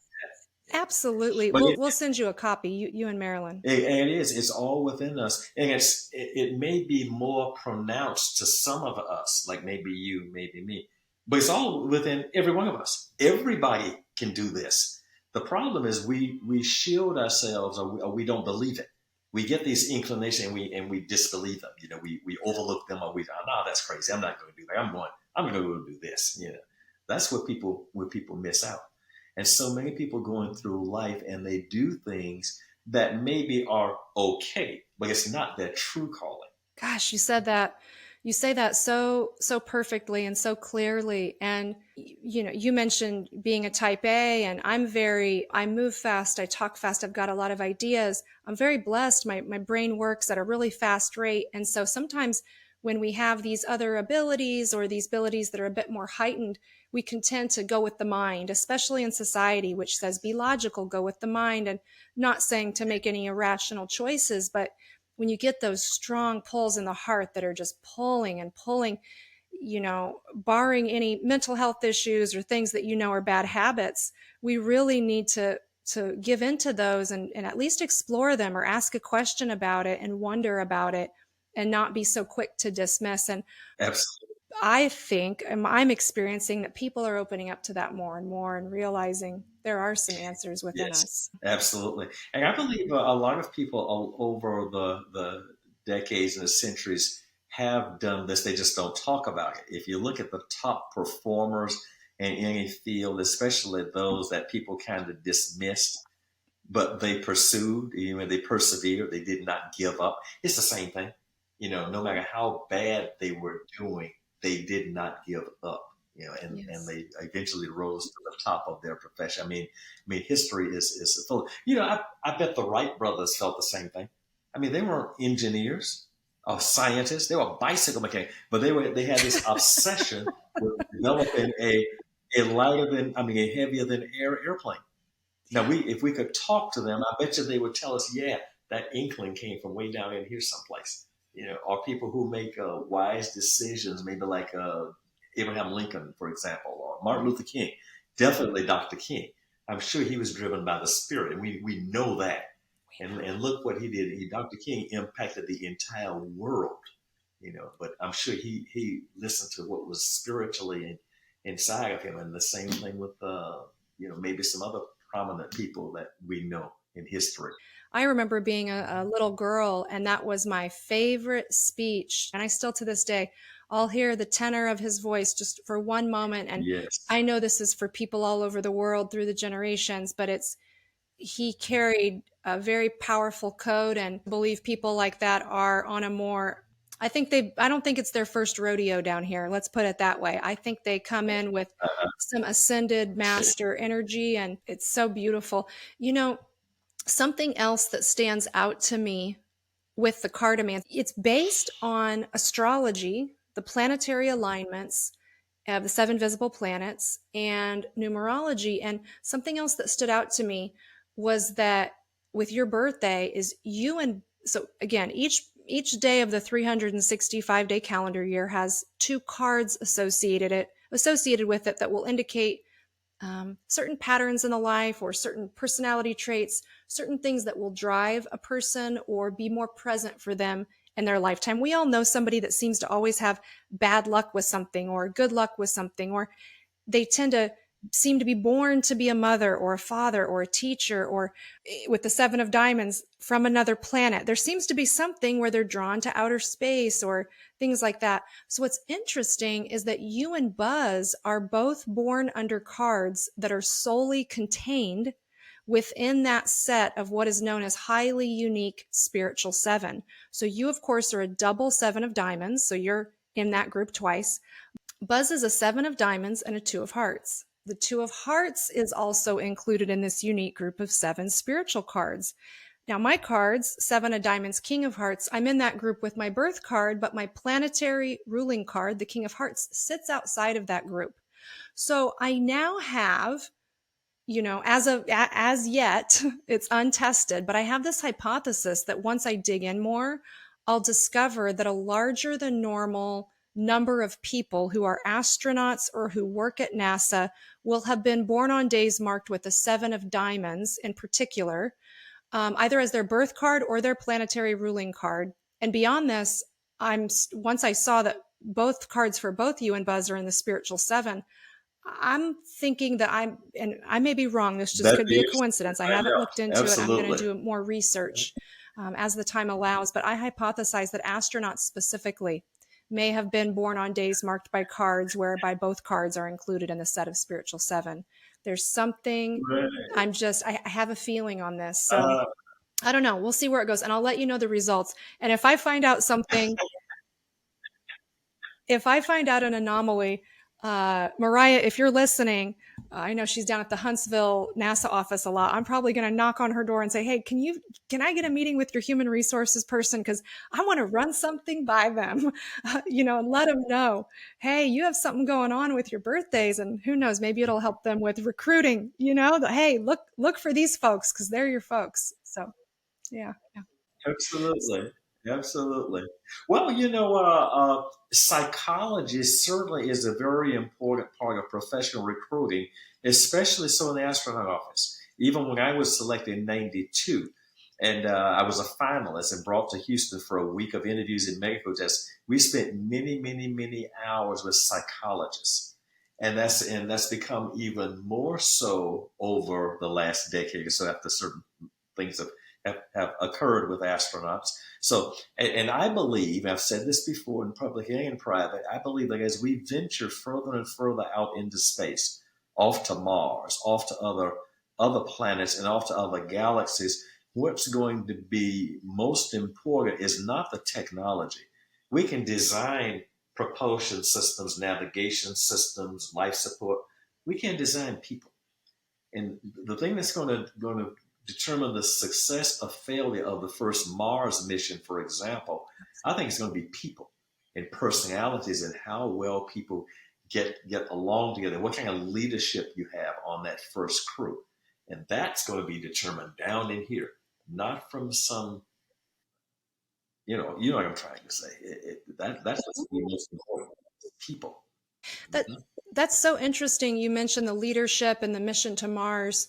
Yeah. Absolutely. But We'll send you a copy, you and Marilyn. it is. It's all within us, and it may be more pronounced to some of us, like maybe you, maybe me, but it's all within every one of us. Everybody can do this. The problem is we shield ourselves, or we don't believe it. We get these inclinations, and we disbelieve them. We overlook them, or we no, that's crazy. I'm not going to do that. I'm going to go do this. That's what people miss out. And so many people going through life, and they do things that maybe are okay, but it's not their true calling. Gosh, you said that. You say that so perfectly and so clearly. And you mentioned being a type A, and I move fast, I talk fast, I've got a lot of ideas. I'm very blessed. My brain works at a really fast rate. And so sometimes when we have these other abilities or these abilities that are a bit more heightened, we can tend to go with the mind, especially in society, which says be logical, go with the mind, and not saying to make any irrational choices, but when you get those strong pulls in the heart that are just pulling and pulling, barring any mental health issues or things that are bad habits, we really need to give into those and at least explore them or ask a question about it and wonder about it and not be so quick to dismiss. And Absolutely. I think I'm experiencing that people are opening up to that more and more and realizing there are some answers within Yes, us. absolutely. And I believe a lot of people over the decades and the centuries have done this. They just don't talk about it. If you look at the top performers in any field, especially those that people kind of dismissed, but they pursued, they persevered, they did not give up. It's the same thing. No matter how bad they were doing, they did not give up. And Yes. they eventually rose to the top of their profession. I mean, history is full. I bet the Wright brothers felt the same thing. I mean, they weren't engineers or scientists; they were bicycle mechanics, but they had this obsession with developing a lighter than, a heavier than air airplane. Now, if we could talk to them, I bet you they would tell us, yeah, that inkling came from way down in here someplace. Or people who make wise decisions, maybe like Abraham Lincoln, for example, or Martin Luther King, definitely Dr. King. I'm sure he was driven by the spirit, and we know that. And look what he did. Dr. King impacted the entire world, but I'm sure he listened to what was spiritually inside of him. And the same thing with, maybe some other prominent people that we know in history. I remember being a little girl, and that was my favorite speech. And I still to this day, I'll hear the tenor of his voice just for one moment. And Yes. I know this is for people all over the world through the generations, but he carried a very powerful code, and I believe people like that are on a more, I don't think it's their first rodeo down here. Let's put it that way. I think they come in with some ascended master energy, and it's so beautiful. You know, something else that stands out to me with the cartomancy, it's based on astrology, the planetary alignments of the seven visible planets, and numerology. And something else that stood out to me was that with your birthday is you and so again, each day of the 365-day calendar year has two cards associated with it that will indicate certain patterns in the life or certain personality traits, certain things that will drive a person or be more present for them in their lifetime. We all know somebody that seems to always have bad luck with something or good luck with something, or they tend to seem to be born to be a mother or a father or a teacher, or with the seven of diamonds from another planet. There seems to be something where they're drawn to outer space or things like that. So what's interesting is that you and Buzz are both born under cards that are solely contained within that set of what is known as highly unique spiritual seven. So you, of course, are a double seven of diamonds. So you're in that group twice. Buzz is a seven of diamonds and a two of hearts. The two of hearts is also included in this unique group of seven spiritual cards. Now, my cards, seven of diamonds, king of hearts, I'm in that group with my birth card, but my planetary ruling card, the king of hearts, sits outside of that group. So I now have, as yet, it's untested, but I have this hypothesis that once I dig in more, I'll discover that a larger than normal number of people who are astronauts or who work at NASA will have been born on days marked with the seven of diamonds in particular, either as their birth card or their planetary ruling card. And beyond this, once I saw that both cards for both you and Buzz are in the spiritual seven, I'm thinking that and I may be wrong. This just That could be a is, coincidence. I I haven't know, looked into it. I'm going to absolutely. do more research as the time allows. But I hypothesize that astronauts specifically may have been born on days marked by cards whereby both cards are included in the set of spiritual seven. There's something, Right. I have a feeling on this. So Uh, I don't know. We'll see where it goes. And I'll let you know the results. And if I find out something, if I find out an anomaly, Mariah, if you're listening, I know she's down at the Huntsville NASA office a lot. I'm probably going to knock on her door and say, "Hey, can I get a meeting with your human resources person? Because I want to run something by them, and let them know, hey, you have something going on with your birthdays, and who knows, maybe it'll help them with recruiting. Hey, look for these folks because they're your folks. So, yeah, yeah, Absolutely. Absolutely. Well, psychology certainly is a very important part of professional recruiting, especially so in the astronaut office. Even when I was selected in 92, and I was a finalist and brought to Houston for a week of interviews and medical tests, we spent many, many, many hours with psychologists. And that's become even more so over the last decade or so after certain things have occurred with astronauts. So, and I believe, I've said this before in public and in private, I believe that as we venture further and further out into space, off to Mars, off to other planets, and off to other galaxies, what's going to be most important is not the technology. We can design propulsion systems, navigation systems, life support. We can design people. And the thing that's going to determine the success or failure of the first Mars mission, for example, I think it's going to be people and personalities and how well people get along together, what kind of leadership you have on that first crew. And that's going to be determined down in here, not from some, you know what I'm trying to say. That's what's the most important. People. that Mhm. that's so interesting. You mentioned the leadership and the mission to Mars.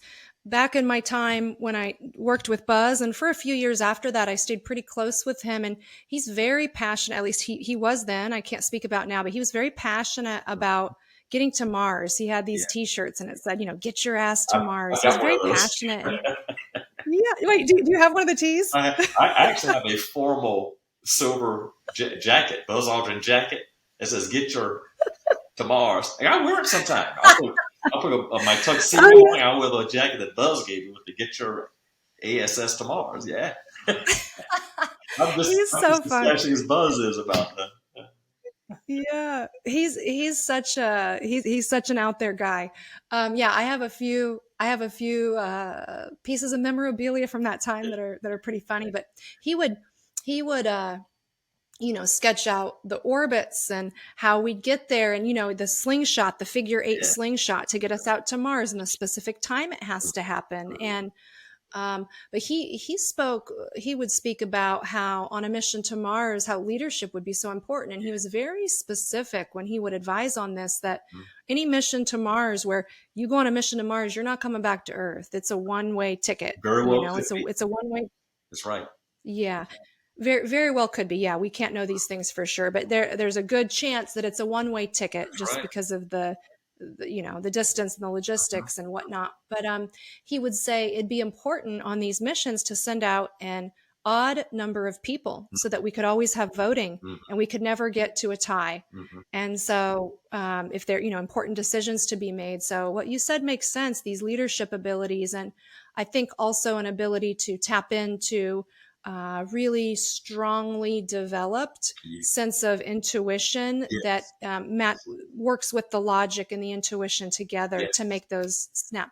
back in my time when I worked with Buzz, and for a few years after that, I stayed pretty close with him. And he's very passionate, at least he was then. I can't speak about now, but he was very passionate about getting to Mars. He had these Yeah. T-shirts and it said, get your ass to Mars. I He was got one very of those. passionate. And yeah, wait, do you have one of the tees? I actually have a formal silver jacket, Buzz Aldrin jacket. It says "Get your to Mars." Like, I wear it sometimes. I'll put my tuxedo on. I'll wear the jacket that Buzz gave me with the "Get your ASS to Mars." Yeah, He's so fun. Especially as Buzz is about that. Yeah, he's such an out there guy. Yeah, I have a few pieces of memorabilia from that time that are pretty funny. But he would sketch out the orbits and how we'd get there, and the slingshot, the figure 8 slingshot to get us out to Mars in a specific time it has to happen. And but he would speak about how on a mission to Mars, how leadership would be so important. And he was very specific when he would advise on this, that any mission to Mars, where you go on a mission to Mars, you're not coming back to Earth. It's a one-way ticket. Very well, it's a one-way. That's right. Yeah. Very, very well could be. Yeah, we can't know these things for sure, but there's a good chance that it's a one-way ticket just because of the distance and the logistics and whatnot. But he would say it'd be important on these missions to send out an odd number of people so that we could always have voting and we could never get to a tie. And so if there, important decisions to be made. So what you said makes sense, these leadership abilities. And I think also an ability to tap into really strongly developed sense of intuition that Matt works with the logic and the intuition together to make those snap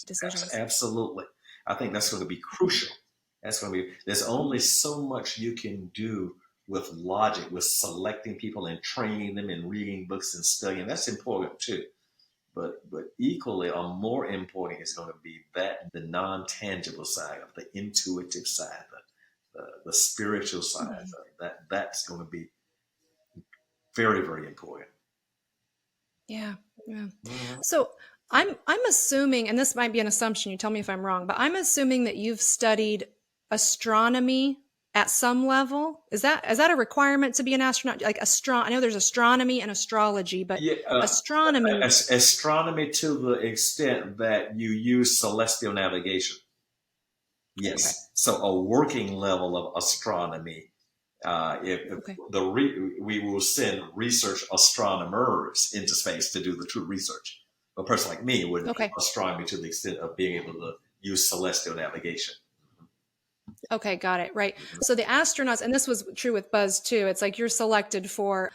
decisions. Absolutely. I think that's going to be crucial. There's only so much you can do with logic, with selecting people and training them and reading books and studying. That's important too. But equally or more important is going to be the non-tangible side of the intuitive side, the spiritual side. That's going to be very, very important. Yeah. So I'm assuming, and this might be an assumption, you tell me if I'm wrong, but I'm assuming that you've studied astronomy at some level. Is that a requirement to be an astronaut? Like I know there's astronomy and astrology, but astronomy. Astronomy to the extent that you use celestial navigation. Yes. Okay. So a working level of astronomy. We will send research astronomers into space to do the true research. A person like me would astronomy to the extent of being able to use celestial navigation. Okay, got it. Right. So the astronauts, and this was true with Buzz too, it's like you're selected for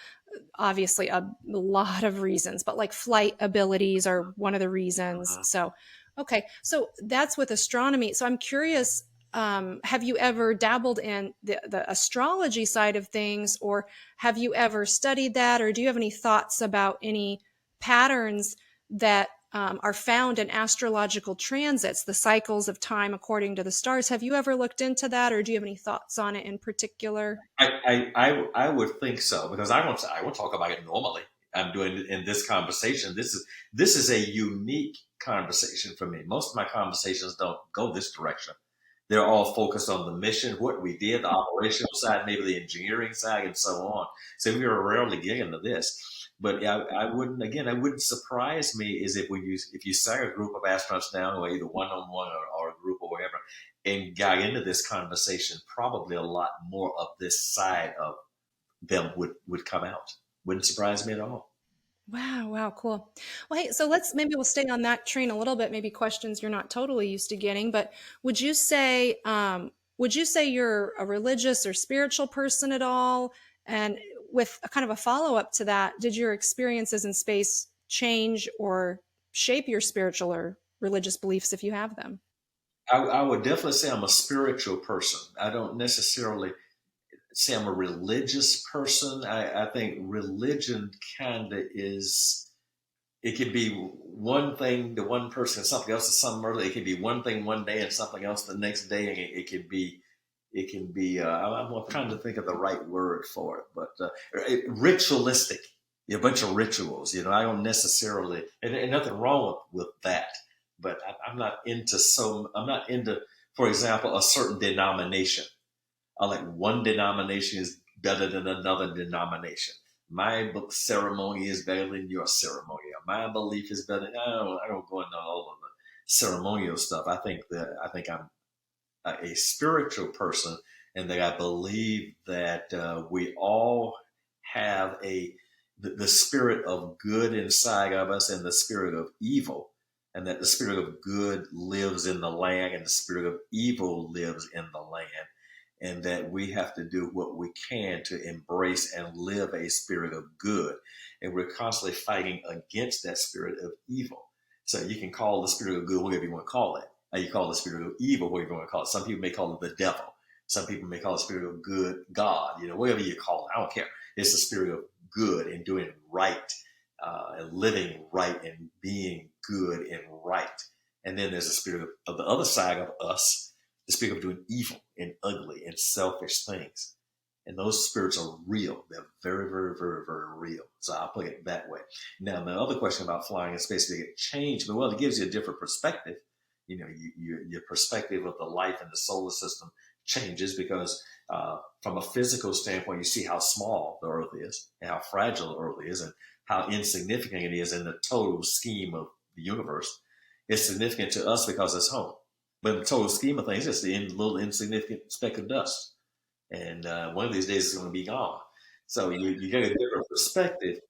obviously a lot of reasons, but like flight abilities are one of the reasons. So, okay. So that's with astronomy. So I'm curious, have you ever dabbled in the astrology side of things, or have you ever studied that? Or do you have any thoughts about any patterns that are found in astrological transits, the cycles of time according to the stars? Have you ever looked into that, or do you have any thoughts on it in particular? I would think so, because I won't talk about it normally. I'm doing in this conversation. This is a unique conversation for me. Most of my conversations don't go this direction. They're all focused on the mission, what we did, the operational side, maybe the engineering side, and so on. So we are rarely getting into this. But I wouldn't surprise me is if you say a group of astronauts down, or either one-on-one or a group or whatever, and got into this conversation, probably a lot more of this side of them would come out. Wouldn't surprise me at all. Wow, cool. Well, hey, so we'll stay on that train a little bit, maybe questions you're not totally used to getting, but would you say you're a religious or spiritual person at all? And with a kind of a follow-up to that, did your experiences in space change or shape your spiritual or religious beliefs if you have them? I would definitely say I'm a spiritual person. I don't necessarily say I'm a religious person. I think religion kind of is, it could be one thing to one person and something else to some other. It can be one thing one day and something else the next day. And it can be, I'm trying to think of the right word for it, but ritualistic, a bunch of rituals. I don't necessarily, and nothing wrong with that. but I'm not into, for example, a certain denomination. I like one denomination is better than another denomination. My ceremony is better than your ceremony. My belief is better. I don't go into all of the ceremonial stuff. I think I'm a spiritual person, and that I believe that we all have the spirit of good inside of us and the spirit of evil, and that the spirit of good lives in the land and the spirit of evil lives in the land, and that we have to do what we can to embrace and live a spirit of good, and we're constantly fighting against that spirit of evil. So you can call the spirit of good whatever you want to call it. You call the spirit of evil, whatever you want to call it. Some people may call it the devil. Some people may call it the spirit of good, God, whatever you call it. I don't care. It's the spirit of good and doing right, and living right and being good and right. And then there's the spirit of the other side of us, the spirit of doing evil and ugly and selfish things. And those spirits are real. They're very, very, very, very real. So I'll put it that way. Now, the other question about flying in space, did it change? Well, it gives you a different perspective. Your perspective of the life in the solar system changes because from a physical standpoint, you see how small the Earth is and how fragile the Earth is and how insignificant it is in the total scheme of the universe. It's significant to us because it's home. But in the total scheme of things, it's the little insignificant speck of dust. And one of these days it's going to be gone. So you get a different perspective,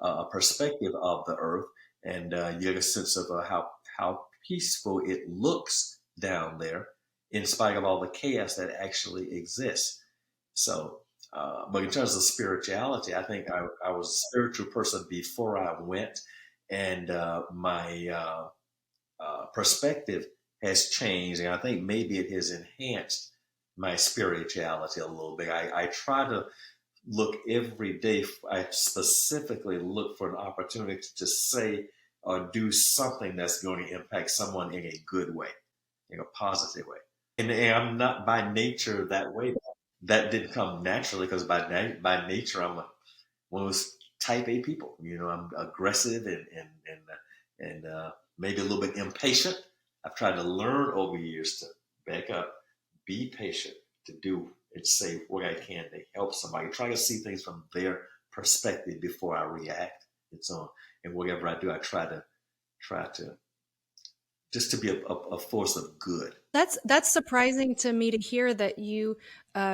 a perspective of the Earth, and you get a sense of how peaceful it looks down there, in spite of all the chaos that actually exists. So, but in terms of spirituality, I think I was a spiritual person before I went, and my perspective has changed, and I think maybe it has enhanced my spirituality a little bit. I try to look every day. I specifically look for an opportunity to say or do something that's going to impact someone in a good way, in a positive way. And I'm not by nature that way. That didn't come naturally because by nature I'm one of those type A people. I'm aggressive and maybe a little bit impatient. I've tried to learn over years to back up, be patient, to do and say what I can to help somebody. Try to see things from their perspective before I react and so on. And whatever I do, I try to just to be a force of good. That's surprising to me to hear that you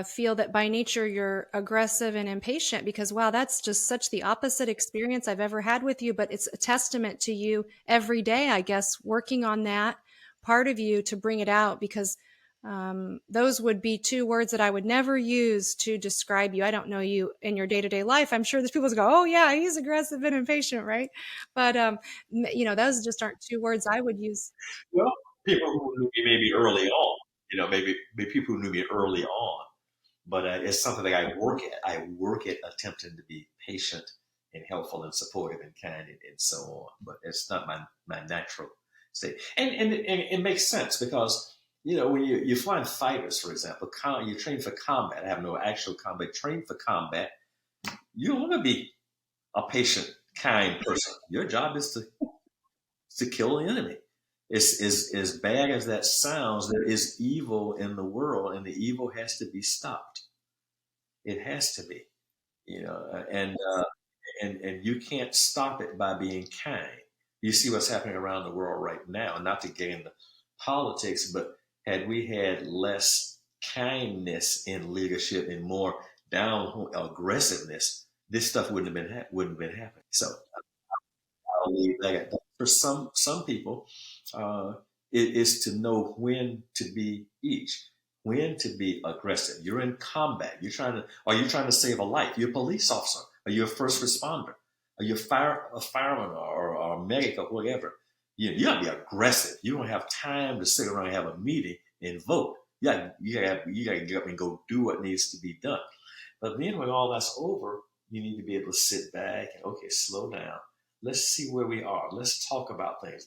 feel that by nature you're aggressive and impatient because wow, that's just such the opposite experience I've ever had with you. But it's a testament to you every day, I guess, working on that part of you to bring it out because those would be two words that I would never use to describe you. I don't know you in your day to day life. I'm sure there's people who go, "Oh yeah, he's aggressive and impatient," right? But those just aren't two words I would use. Well, people who knew me maybe early on, maybe people who knew me early on, but it's something that I work at. I work at attempting to be patient and helpful and supportive and kind and so on. But it's not my natural state, and it makes sense because when you find fighters, for example, you train for combat. I have no actual combat. Train for combat. You don't want to be a patient, kind person. Your job is to kill the enemy. It's as bad as that sounds. There is evil in the world, and the evil has to be stopped. It has to be, and you can't stop it by being kind. You see what's happening around the world right now. Not to get into politics, but had we had less kindness in leadership and more down aggressiveness, this stuff wouldn't have been happening. So I'll leave that. For some people, it is to know when to be each, when to be aggressive. You're in combat. Are you trying to save a life? You're a police officer. Are you a first responder? Are you a fireman or a medic or whatever? You got to be aggressive. You don't have time to sit around and have a meeting and vote. You got to get up and go do what needs to be done. But then when all that's over, you need to be able to sit back and okay, slow down. Let's see where we are. Let's talk about things.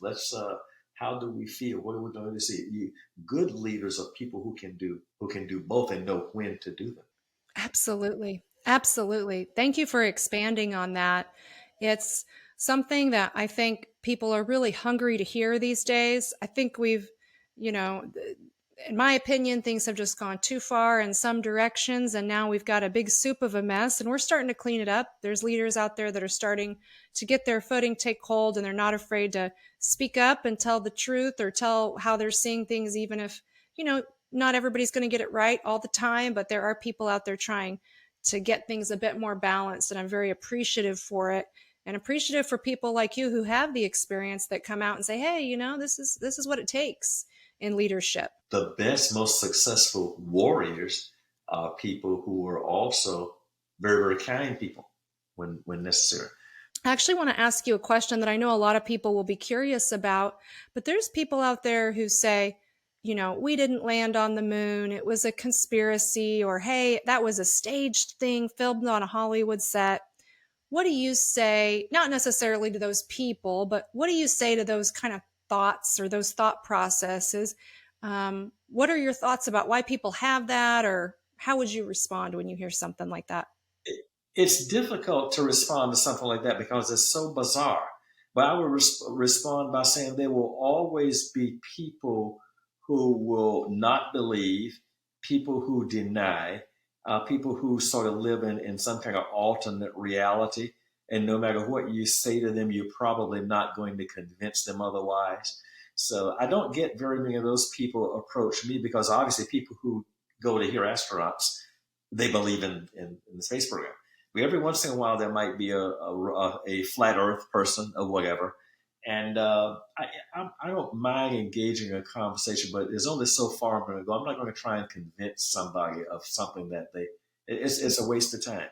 How do we feel? What are we going to see? Good leaders are people who can do both and know when to do them. Absolutely. Absolutely. Thank you for expanding on that. It's something that I think people are really hungry to hear these days. I think we've, you know, in my opinion, things have just gone too far in some directions. And now we've got a big soup of a mess and we're starting to clean it up. There's leaders out there that are starting to get their footing, take hold, and they're not afraid to speak up and tell the truth or tell how they're seeing things, even if, not everybody's going to get it right all the time, but there are people out there trying to get things a bit more balanced. And I'm very appreciative for it and appreciative for people like you who have the experience that come out and say, hey, this is what it takes in leadership. The best, most successful warriors are people who are also very, very kind people when necessary. I actually want to ask you a question that I know a lot of people will be curious about, but there's people out there who say, we didn't land on the moon. It was a conspiracy, or hey, that was a staged thing filmed on a Hollywood set. What do you say, not necessarily to those people, but what do you say to those kind of thoughts or those thought processes? What are your thoughts about why people have that, or how would you respond when you hear something like that? It's difficult to respond to something like that because it's so bizarre. But I would respond by saying there will always be people who will not believe, people who deny, people who sort of live in some kind of alternate reality. And no matter what you say to them, you're probably not going to convince them otherwise. So I don't get very many of those people approach me because obviously people who go to hear astronauts, they believe in the space program. But every once in a while, there might be a flat Earth person or whatever, and I don't mind engaging a conversation, but there's only so far I'm going to go. I'm not going to try and convince somebody of something that it's a waste of time.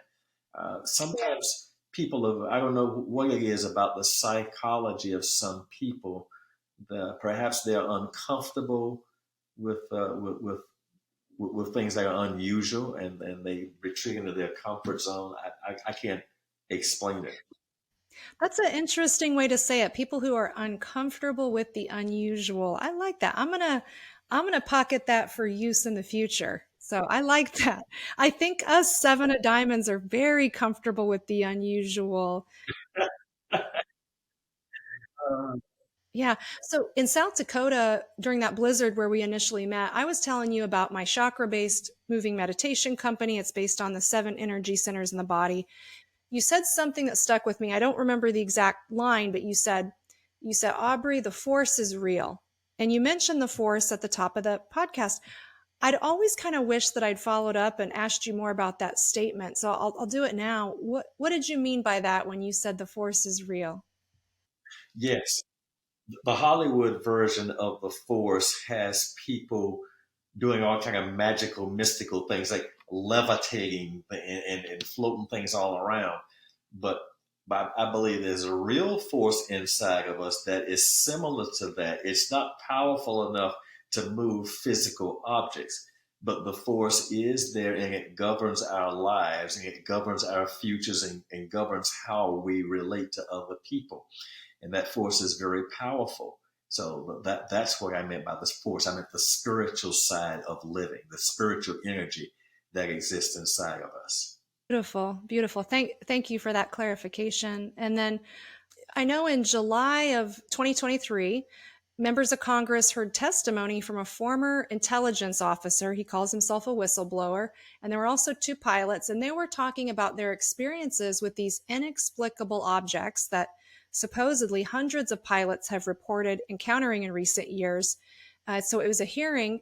Sometimes people have, I don't know what it is about the psychology of some people, perhaps they're uncomfortable with, with things that are unusual and they retreat into their comfort zone. I can't explain it. That's an interesting way to say it. People who are uncomfortable with the unusual. I like that. I'm gonna pocket that for use in the future. So I like that. I think us seven of diamonds are very comfortable with the unusual. Uh, Yeah. So in South Dakota, during that blizzard where we initially met, I was telling you about my chakra based moving meditation company. It's based on the seven energy centers in the body. You said something that stuck with me. I don't remember the exact line, but you said, Aubrey, the force is real. And you mentioned the force at the top of the podcast. I'd always kind of wished that I'd followed up and asked you more about that statement. So I'll do it now. What did you mean by that when you said the force is real? yes, the Hollywood version of the Force has people doing all kind of magical, mystical things like levitating and floating things all around. But I believe there's a real force inside of us that is similar to that. It's not powerful enough to move physical objects, but the force is there and it governs our lives and it governs our futures and governs how we relate to other people. And that force is very powerful. So that's what I meant by this force. I meant the spiritual side of living, the spiritual energy that exists inside of us. Beautiful, beautiful. Thank you for that clarification. And then I know in July of 2023, members of Congress heard testimony from a former intelligence officer. He calls himself a whistleblower. And there were also two pilots, and they were talking about their experiences with these inexplicable objects that supposedly hundreds of pilots have reported encountering in recent years. So it was a hearing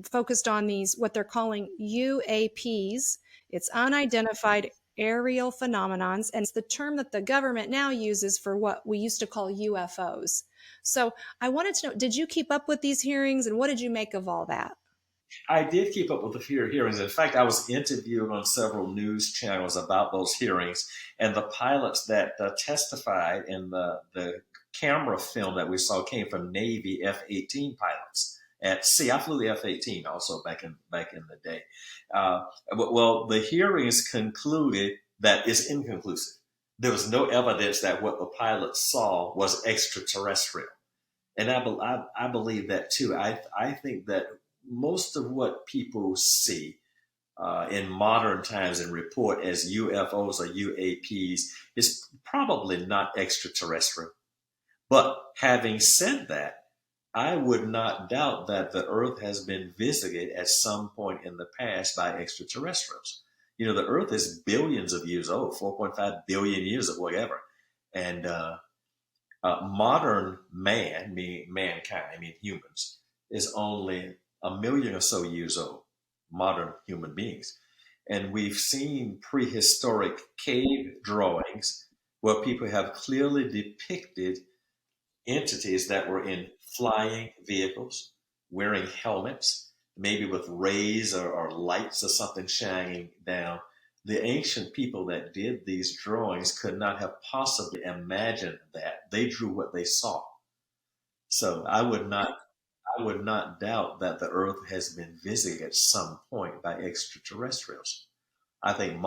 focused on these, what they're calling UAPs. It's unidentified aerial phenomenons, and it's the term that the government now uses for what we used to call UFOs. So I wanted to know, did you keep up with these hearings and what did you make of all that? I did keep up with the hearings. In fact, I was interviewed on several news channels about those hearings, and the pilots that testified in the camera film that we saw came from Navy F-18 pilots at sea. I flew the F-18 also back in the day. Well, the hearings concluded that it's inconclusive. There was no evidence that what the pilots saw was extraterrestrial. And I believe that too. I think that most of what people see in modern times and report as UFOs or UAPs is probably not extraterrestrial. But having said that, I would not doubt that the Earth has been visited at some point in the past by extraterrestrials. You know, the Earth is billions of years old, 4.5 billion years of whatever. And modern man, meaning mankind, I mean humans, is only a million or so years old, modern human beings. And we've seen prehistoric cave drawings where people have clearly depicted entities that were in flying vehicles, wearing helmets, maybe with rays or lights or something shining down. The ancient people that did these drawings could not have possibly imagined that. They drew what they saw. So I would not doubt that the Earth has been visited at some point by extraterrestrials. I think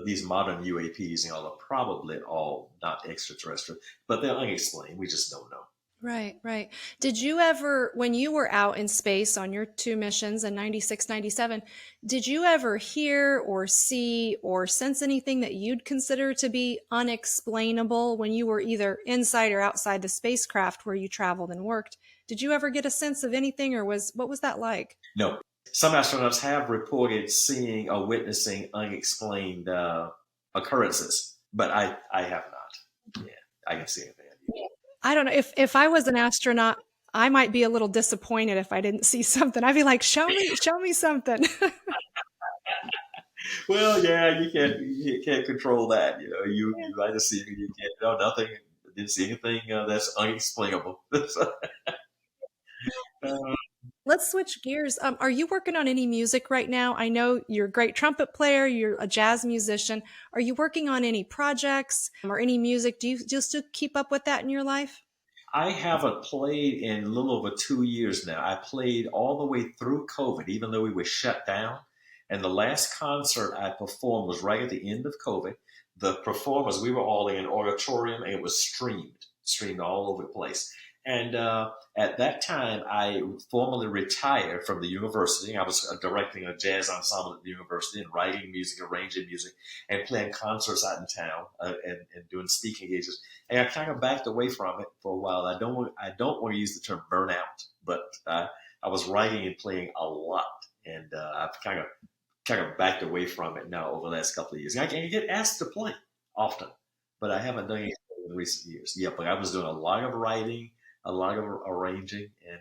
these modern UAPs, are probably all not extraterrestrial, but they're unexplained. We just don't know. Right, right. Did you ever, when you were out in space on your two missions in 96, 97, did you ever hear or see or sense anything that you'd consider to be unexplainable when you were either inside or outside the spacecraft where you traveled and worked? Did you ever get a sense of anything, or what was that like? No. Some astronauts have reported seeing or witnessing unexplained occurrences, but I have not. Yeah, I can see anything. I don't know if I was an astronaut, I might be a little disappointed if I didn't see something. I'd be like, show me something. Well, yeah, you can't control that. You either see it or you can't. No, nothing. Didn't see anything that's unexplainable. uh, Let's switch gears. Are you working on any music right now? I know you're a great trumpet player, you're a jazz musician. Are you working on any projects or any music? Do you just to keep up with that in your life? I haven't played in a little over 2 years now. I played all the way through COVID, even though we were shut down. And the last concert I performed was right at the end of COVID. The performers, we were all in an auditorium and it was streamed all over the place. And at that time, I formally retired from the university. I was directing a jazz ensemble at the university and writing music, arranging music, and playing concerts out in town and doing speaking engagements. And I kind of backed away from it for a while. I don't want to use the term burnout, but I was writing and playing a lot, and I've kind of backed away from it now over the last couple of years. And I can get asked to play often, but I haven't done it in recent years. Yeah, but I was doing a lot of writing, a lot of arranging, and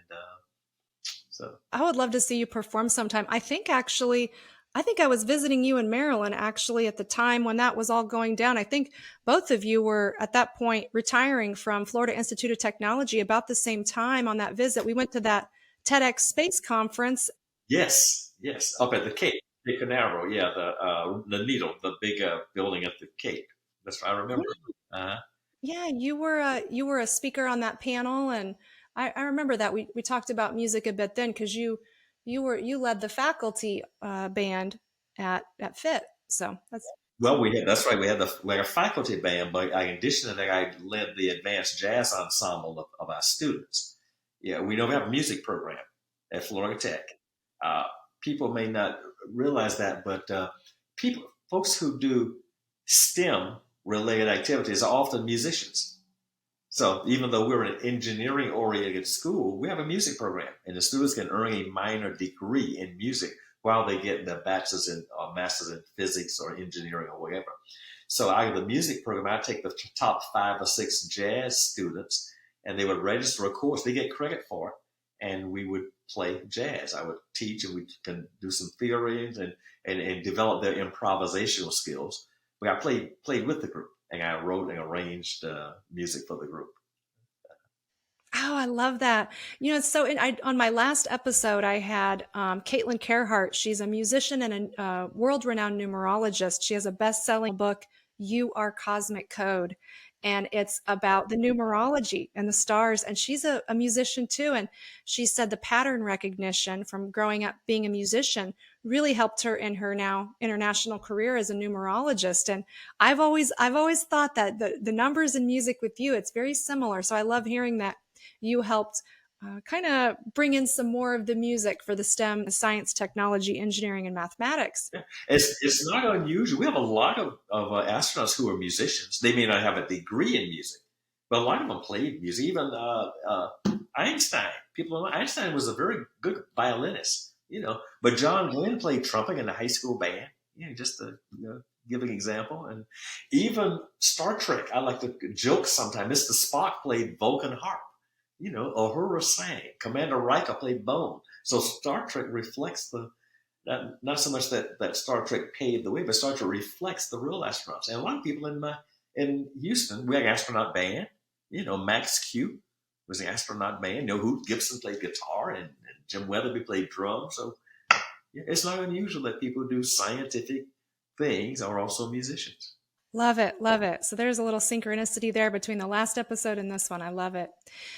so. I would love to see you perform sometime. I think I was visiting you in Maryland actually at the time when that was all going down. I think both of you were at that point retiring from Florida Institute of Technology about the same time on that visit. We went to that TEDx space conference. Yes, yes, up at the Cape, Cape Canaveral. Yeah, the Needle, the big building at the Cape. That's what I remember. Uh-huh. Yeah, you were a speaker on that panel, and I remember that we talked about music a bit then because you led the faculty band at FIT. So that's Well, that's right. We had a faculty band, but in addition to that, I led the advanced jazz ensemble of our students. Yeah, we don't have a music program at Florida Tech. Uh, People may not realize that, but folks who do STEM related activities are often musicians. So even though we're an engineering oriented school, we have a music program, and the students can earn a minor degree in music while they get their bachelor's or master's in physics or engineering or whatever. So out of the music program, I take the top 5 or 6 jazz students, and they would register a course. They get credit for it, and we would play jazz. I would teach, and we can do some theories and develop their improvisational skills. But I played with the group, and I wrote and arranged music for the group. Oh, I love that. On my last episode, I had Caitlin Carehart. She's a musician and a world-renowned numerologist. She has a best-selling book, You Are Cosmic Code. And it's about the numerology and the stars. And she's a musician too. And she said the pattern recognition from growing up being a musician really helped her in her now international career as a numerologist. And I've always thought that the numbers in music with you, it's very similar. So I love hearing that you helped kind of bring in some more of the music for the STEM, science, technology, engineering, and mathematics. Yeah. It's not unusual. We have a lot of astronauts who are musicians. They may not have a degree in music, But a lot of them played music. Even Einstein. People know Einstein was a very good violinist, But John Glenn played trumpet in the high school band. Just to give an example. And even Star Trek, I like to joke sometimes. Mr. Spock played Vulcan harp. Uhura sang. Commander Riker played bone. So Star Trek reflects not so much that Star Trek paved the way, but Star Trek reflects the real astronauts. And a lot of people in Houston, we had an astronaut band. Max Q was an astronaut band. Hoot Gibson played guitar, and Jim Weatherby played drums. So it's not unusual that people who do scientific things are also musicians. Love it. Love it. So there's a little synchronicity there between the last episode and this one. I love it.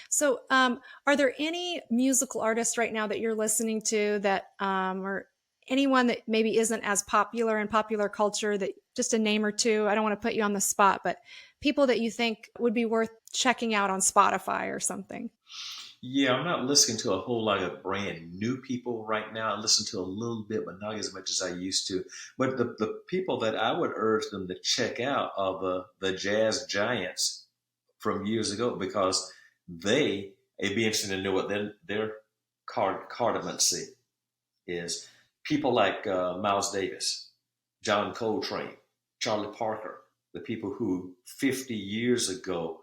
So, are there any musical artists right now that you're listening to that, or anyone that maybe isn't as popular in popular culture, that just a name or two? I don't want to put you on the spot, but people that you think would be worth checking out on Spotify or something? Yeah, I'm not listening to a whole lot of brand new people right now. I listen to a little bit, but not as much as I used to. But the people that I would urge them to check out are the jazz giants from years ago, because it'd be interesting to know what their cartomancy is. People like Miles Davis, John Coltrane, Charlie Parker, the people who 50 years ago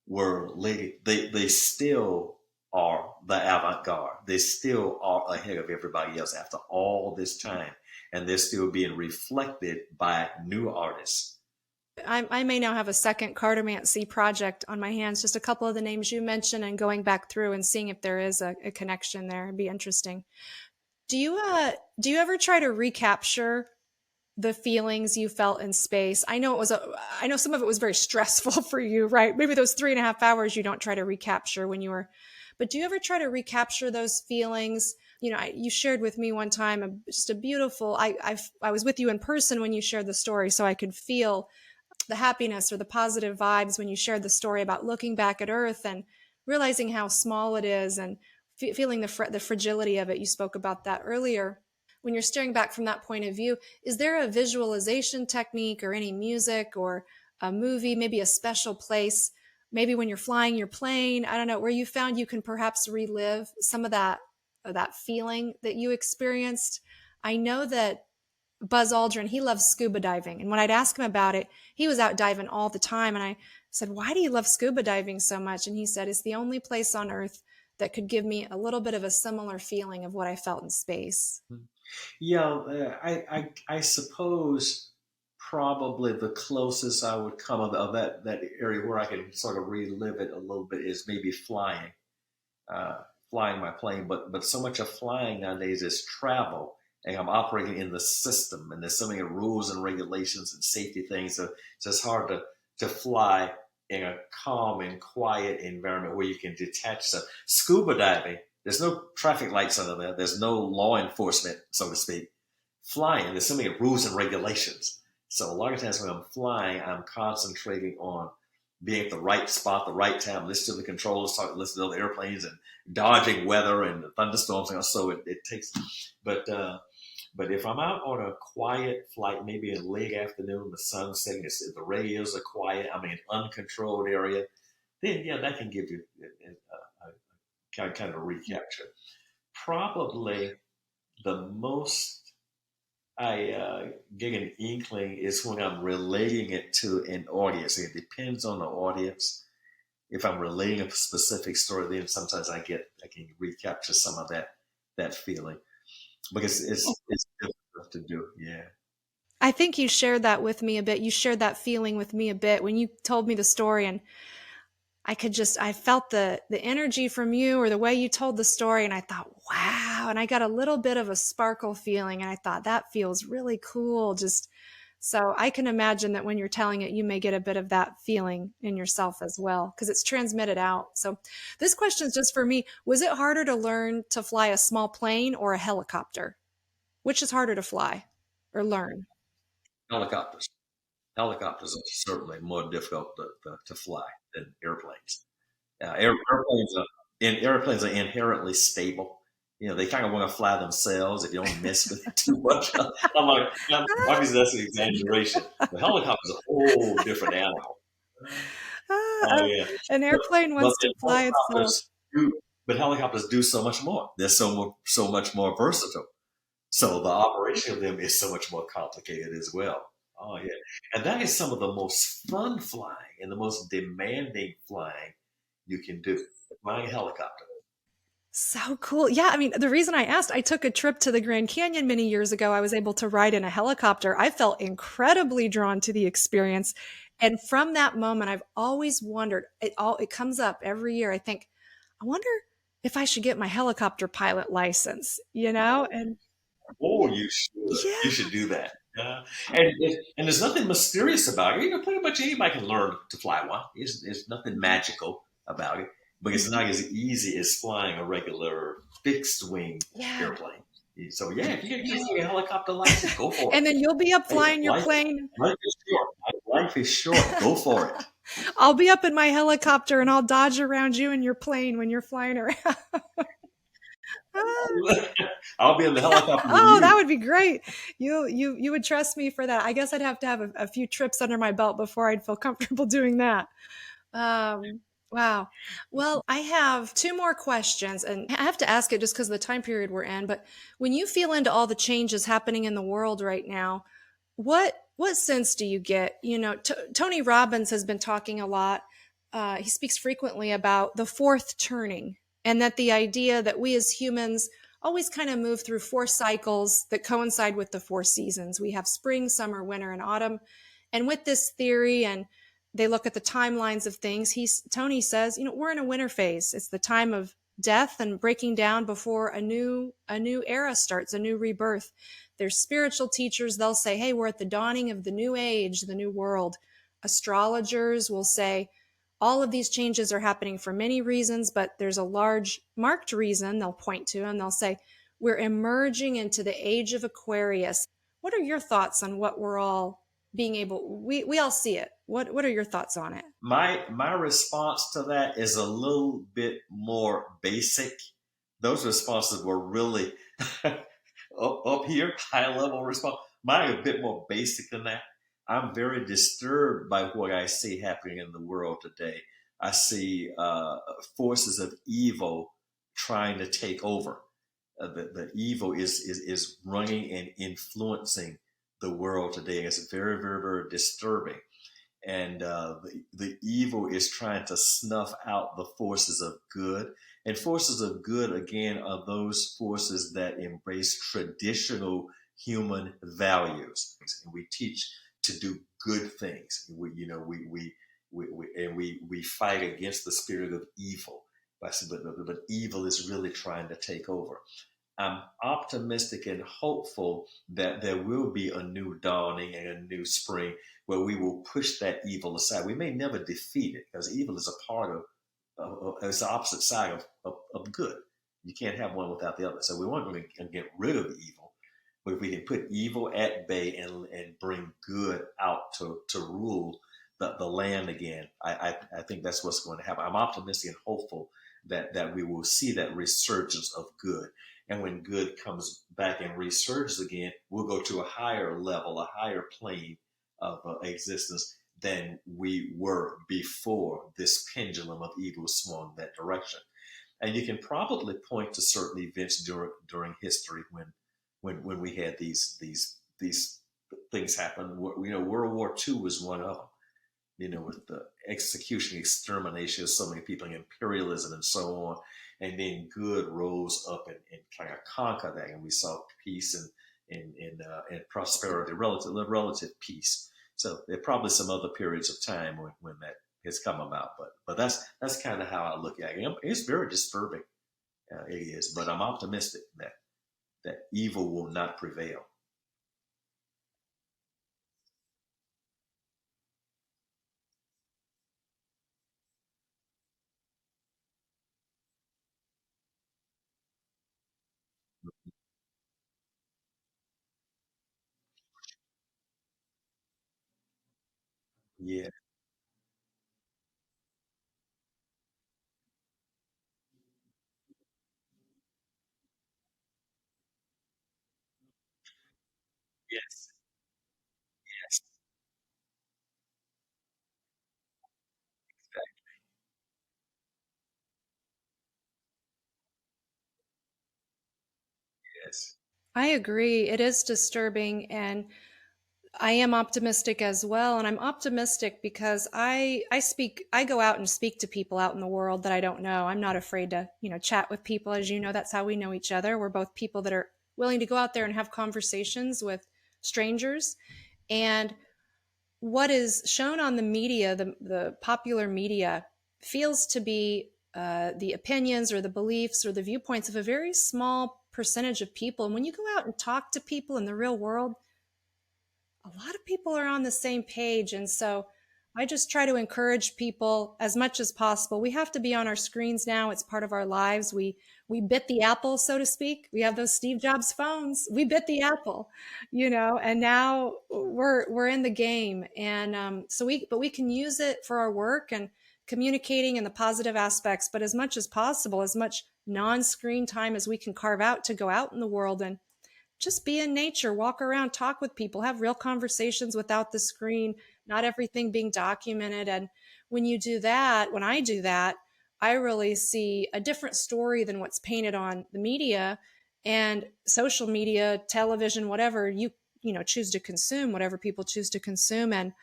were lady, they still are the avant-garde. They still are ahead of everybody else after all this time, and they're still being reflected by new artists. I may now have a second Cartomancy project on my hands, just a couple of the names you mentioned and going back through and seeing if there is a connection there. It'd be interesting. Do you ever try to recapture the feelings you felt in space? I know some of it was very stressful for you, right? Maybe those 3.5 hours you don't try to recapture when you were, but do you ever try to recapture those feelings? You shared with me one time just a beautiful. I was with you in person when you shared the story, so I could feel the happiness or the positive vibes when you shared the story about looking back at Earth and realizing how small it is, and feeling the fragility of it. You spoke about that earlier. When you're staring back from that point of view, is there a visualization technique or any music or a movie, maybe a special place, maybe when you're flying your plane, I don't know, where you found you can perhaps relive some of that feeling that you experienced? I know that Buzz Aldrin, he loves scuba diving. And when I'd ask him about it, he was out diving all the time. And I said, "Why do you love scuba diving so much?" And he said, "It's the only place on Earth that could give me a little bit of a similar feeling of what I felt in space." Yeah, I suppose probably the closest I would come of that area where I can sort of relive it a little bit is maybe uh, flying my plane. But so much of flying nowadays is travel, and I'm operating in the system, and there's so many rules and regulations and safety things. So it's just hard to fly in a calm and quiet environment where you can detach. So scuba diving, there's no traffic lights under there. There's no law enforcement, so to speak. Flying, there's so many rules and regulations. So a lot of times when I'm flying, I'm concentrating on being at the right spot, the right time, listening to the controllers, listening to the airplanes, and dodging weather and thunderstorms. So it takes, but but if I'm out on a quiet flight, maybe in late afternoon, the sun's setting, the radios are quiet, I'm in an uncontrolled area, then yeah, that can give you kind of a recapture. Probably the most I get an inkling is when I'm relating it to an audience. It depends on the audience. If I'm relating a specific story, then sometimes I can recapture some of that feeling, because it's difficult to do. Yeah. I think you shared that with me a bit. You shared that feeling with me a bit when you told me the story, and I felt the energy from you or the way you told the story, and I thought, wow. And I got a little bit of a sparkle feeling, and I thought that feels really cool. Just so I can imagine that when you're telling it, you may get a bit of that feeling in yourself as well, because it's transmitted out. So this question is just for me. Was it harder to learn to fly a small plane or a helicopter? Which is harder to fly or learn? Helicopters. Helicopters are certainly more difficult to fly than airplanes. Airplanes are inherently stable. They kind of want to fly themselves if you don't mess with it too much. I'm like, obviously that's an exaggeration. The helicopter is a whole different animal. Oh yeah. An airplane But wants to then fly itself. helicopters do so much more. They're so much more versatile. So the operation of them is so much more complicated as well. Oh yeah, and that is some of the most fun flying and the most demanding flying you can do. Flying a helicopter. So cool. Yeah, I mean, the reason I asked, I took a trip to the Grand Canyon many years ago. I was able to ride in a helicopter. I felt incredibly drawn to the experience. And from that moment, I've always wondered, it comes up every year. I think, I wonder if I should get my helicopter pilot license, you know? And Oh, yeah, you should. yeah, You should do that. And there's nothing mysterious about it. You know, pretty much anybody can learn to fly one. There's nothing magical about it, but it's not as easy as flying a regular fixed wing yeah. airplane. So yeah, if you get a helicopter license, go for it. And then you'll be up Hey, flying your plane. life is short. Life is short. Go for it. I'll be up in my helicopter and I'll dodge around you in your plane when you're flying around. I'll be in the helicopter with Oh, that you. would be great. You would trust me for that. I guess I'd have to have a few trips under my belt before I'd feel comfortable doing that. Um, wow. Well, I have two more questions, and I have to ask it just because of the time period we're in. But when you feel into all the changes happening in the world right now, what sense do you get? You know, Tony Robbins has been talking a lot. He speaks frequently about the fourth turning, and that the idea that we as humans always kind of move through four cycles that coincide with the four seasons. We have spring, summer, winter, and autumn. And with this theory, and they look at the timelines of things, Tony says, you know, we're in a winter phase. It's the time of death and breaking down before a new era starts, a new rebirth. There's spiritual teachers, they'll say, hey, we're at the dawning of the new age, the new world. Astrologers will say all of these changes are happening for many reasons, but there's a large marked reason they'll point to, and they'll say, we're emerging into the age of Aquarius. What are your thoughts on what we're all being able, we all see it. What are your thoughts on it? My response to that is a little bit more basic. Those responses were really up here, high level response. Mine are a bit more basic than that. I'm very disturbed by what I see happening in the world today. I see forces of evil trying to take over. The evil is running and influencing the world today. It's very, very, very disturbing. And the evil is trying to snuff out the forces of good. And forces of good, again, are those forces that embrace traditional human values. And we teach to do good things. We fight against the spirit of evil. But evil is really trying to take over. I'm optimistic and hopeful that there will be a new dawning and a new spring where we will push that evil aside. We may never defeat it because evil is a part of, it's the opposite side of good. You can't have one without the other. So we want to get rid of evil. But if we can put evil at bay and bring good out to rule the land again, I think that's what's going to happen. I'm optimistic and hopeful that we will see that resurgence of good. And when good comes back and resurges again, we'll go to a higher level, a higher plane of existence than we were before this pendulum of evil swung that direction. And you can probably point to certain events during history when we had these things happen. You know, World War II was one of them. You know, with the execution, extermination of so many people, and imperialism, and so on. And then good rose up and kind of conquered that, and we saw peace and prosperity, relative peace. So there are probably some other periods of time when that has come about, but that's kind of how I look at it. It's very disturbing, it is, but I'm optimistic that evil will not prevail. Yeah, yes, yes, Yes. I agree. It is disturbing, and I am optimistic as well. And I'm optimistic because I go out and speak to people out in the world that I don't know. I'm not afraid to, chat with people. As you know, that's how we know each other. We're both people that are willing to go out there and have conversations with strangers. And what is shown on the media, the popular media, feels to be the opinions or the beliefs or the viewpoints of a very small percentage of people. And when you go out and talk to people in the real world, a lot of people are on the same page. And so I just try to encourage people as much as possible. We have to be on our screens now. It's part of our lives. We bit the apple, so to speak. We have those Steve Jobs phones. We bit the apple, and now we're in the game. And but we can use it for our work and communicating and the positive aspects. But as much as possible, as much non-screen time as we can carve out to go out in the world and just be in nature, walk around, talk with people, have real conversations without the screen, not everything being documented. And when you do that, when I do that, I really see a different story than what's painted on the media and social media, television, whatever you choose to consume, whatever people choose to consume. And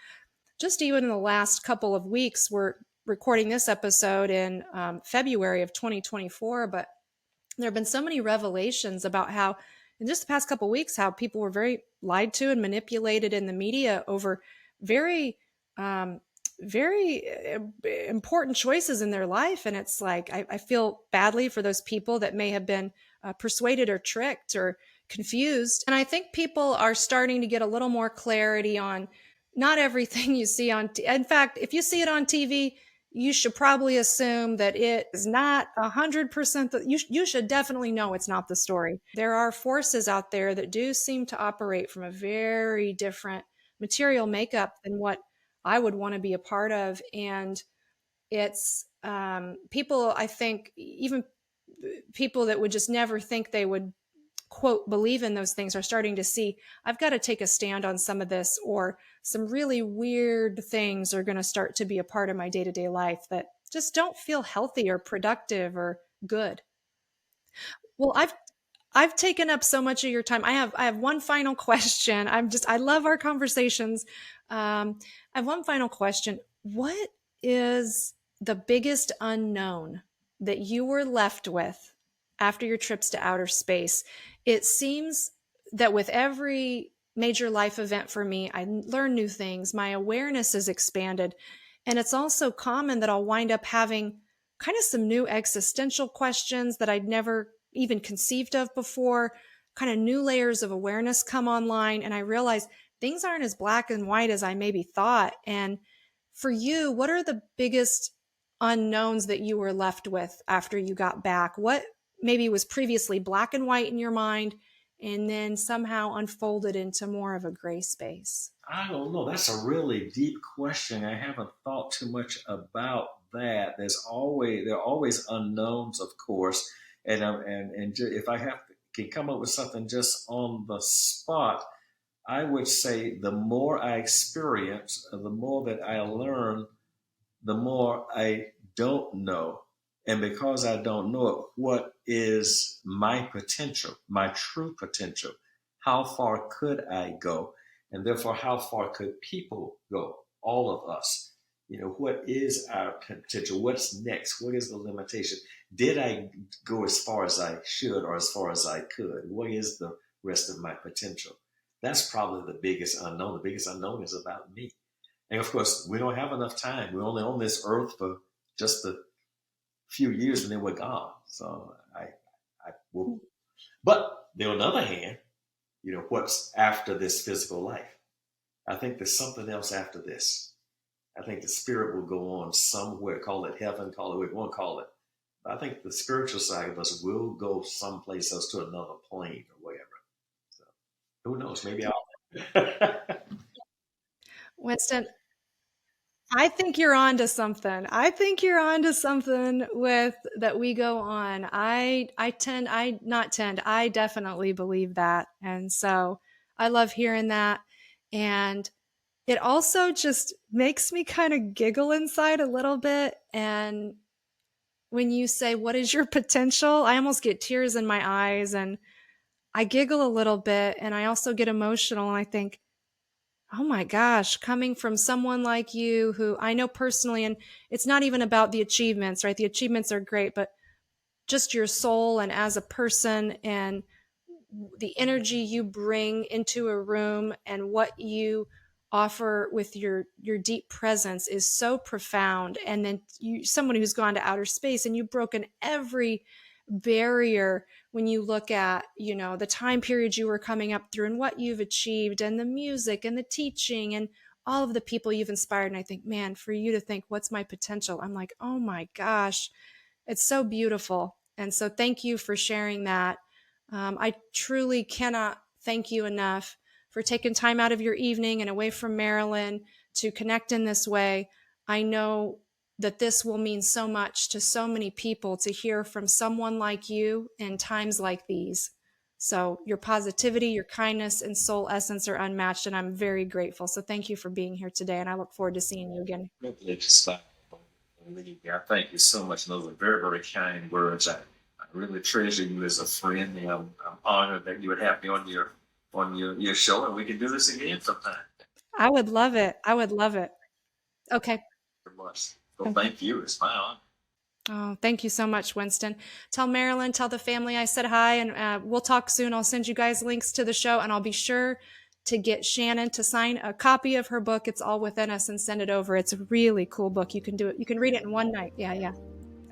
just even in the last couple of weeks, we're recording this episode in February of 2024, but there have been so many revelations about how in just the past couple of weeks, how people were very lied to and manipulated in the media over very, very important choices in their life. And it's like, I feel badly for those people that may have been persuaded or tricked or confused. And I think people are starting to get a little more clarity on not everything you see in fact, if you see it on TV, you should probably assume that it is not 100% that you should definitely know it's not the story. There are forces out there that do seem to operate from a very different material makeup than what I would want to be a part of. And it's people, I think, even people that would just never think they would quote believe in those things are starting to see I've got to take a stand on some of this, or some really weird things are going to start to be a part of my day-to-day life that just don't feel healthy or productive or good. Well, I've taken up so much of your time. I have one final question. I love our conversations. I have one final question. What is the biggest unknown that you were left with after your trips to outer space? It seems that with every major life event for me, I learn new things. My awareness is expanded. And it's also common that I'll wind up having kind of some new existential questions that I'd never even conceived of before. Kind of new layers of awareness come online. And I realize things aren't as black and white as I maybe thought. And for you, what are the biggest unknowns that you were left with after you got back? What maybe was previously black and white in your mind and then somehow unfolded into more of a gray space? I don't know. That's a really deep question. I haven't thought too much about that. There are always unknowns, of course, if I can come up with something just on the spot, I would say the more I experience, the more that I learn, the more I don't know. And because I don't know it, what is my potential, my true potential? How far could I go? And therefore, how far could people go? All of us. What is our potential? What's next? What is the limitation? Did I go as far as I should or as far as I could? What is the rest of my potential? That's probably the biggest unknown. The biggest unknown is about me. And of course, we don't have enough time. We're only on this earth for just a few years and then we're gone. So I will. But on the other hand, what's after this physical life? I think there's something else after this. I think the spirit will go on somewhere. Call it heaven, call it what you want to call it. But I think the spiritual side of us will go someplace else, to another plane or whatever. So who knows? Maybe I'll. Winston, I think you're on to something. I think you're on to something with that we go on. I definitely believe that. And so I love hearing that. And it also just makes me kind of giggle inside a little bit. And when you say, what is your potential? I almost get tears in my eyes. And I giggle a little bit, and I also get emotional, and I think, oh my gosh, coming from someone like you who I know personally, and it's not even about the achievements, right? The achievements are great, but just your soul and as a person and the energy you bring into a room and what you offer with your deep presence is so profound. And then you, someone who's gone to outer space, and you've broken every barrier when you look at, you know, the time period you were coming up through and what you've achieved and the music and the teaching and all of the people you've inspired. And I think, man, for you to think, what's my potential? I'm like, oh my gosh, it's so beautiful. And so thank you for sharing that. I truly cannot thank you enough for taking time out of your evening and away from Maryland to connect in this way. I know that this will mean so much to so many people to hear from someone like you in times like these. So your positivity, your kindness, and soul essence are unmatched, and I'm very grateful. So thank you for being here today, and I look forward to seeing you again. I thank you so much. Those are very, very kind words. I really treasure you as a friend, and I'm honored that you would have me on your show, and we can do this again sometime. I would love it. I would love it. Okay. Very much. So thank you. It's my honor. Oh, thank you so much, Winston. Tell Marilyn, tell the family I said hi, and we'll talk soon. I'll send you guys links to the show, and I'll be sure to get Shannon to sign a copy of her book. It's All Within Us, and send it over. It's a really cool book. You can do it. You can read it in one night. Yeah, yeah.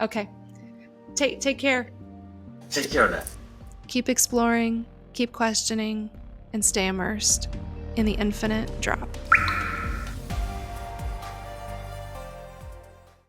Okay. Take care. Take care of that. Keep exploring, keep questioning, and stay immersed in the infinite drop.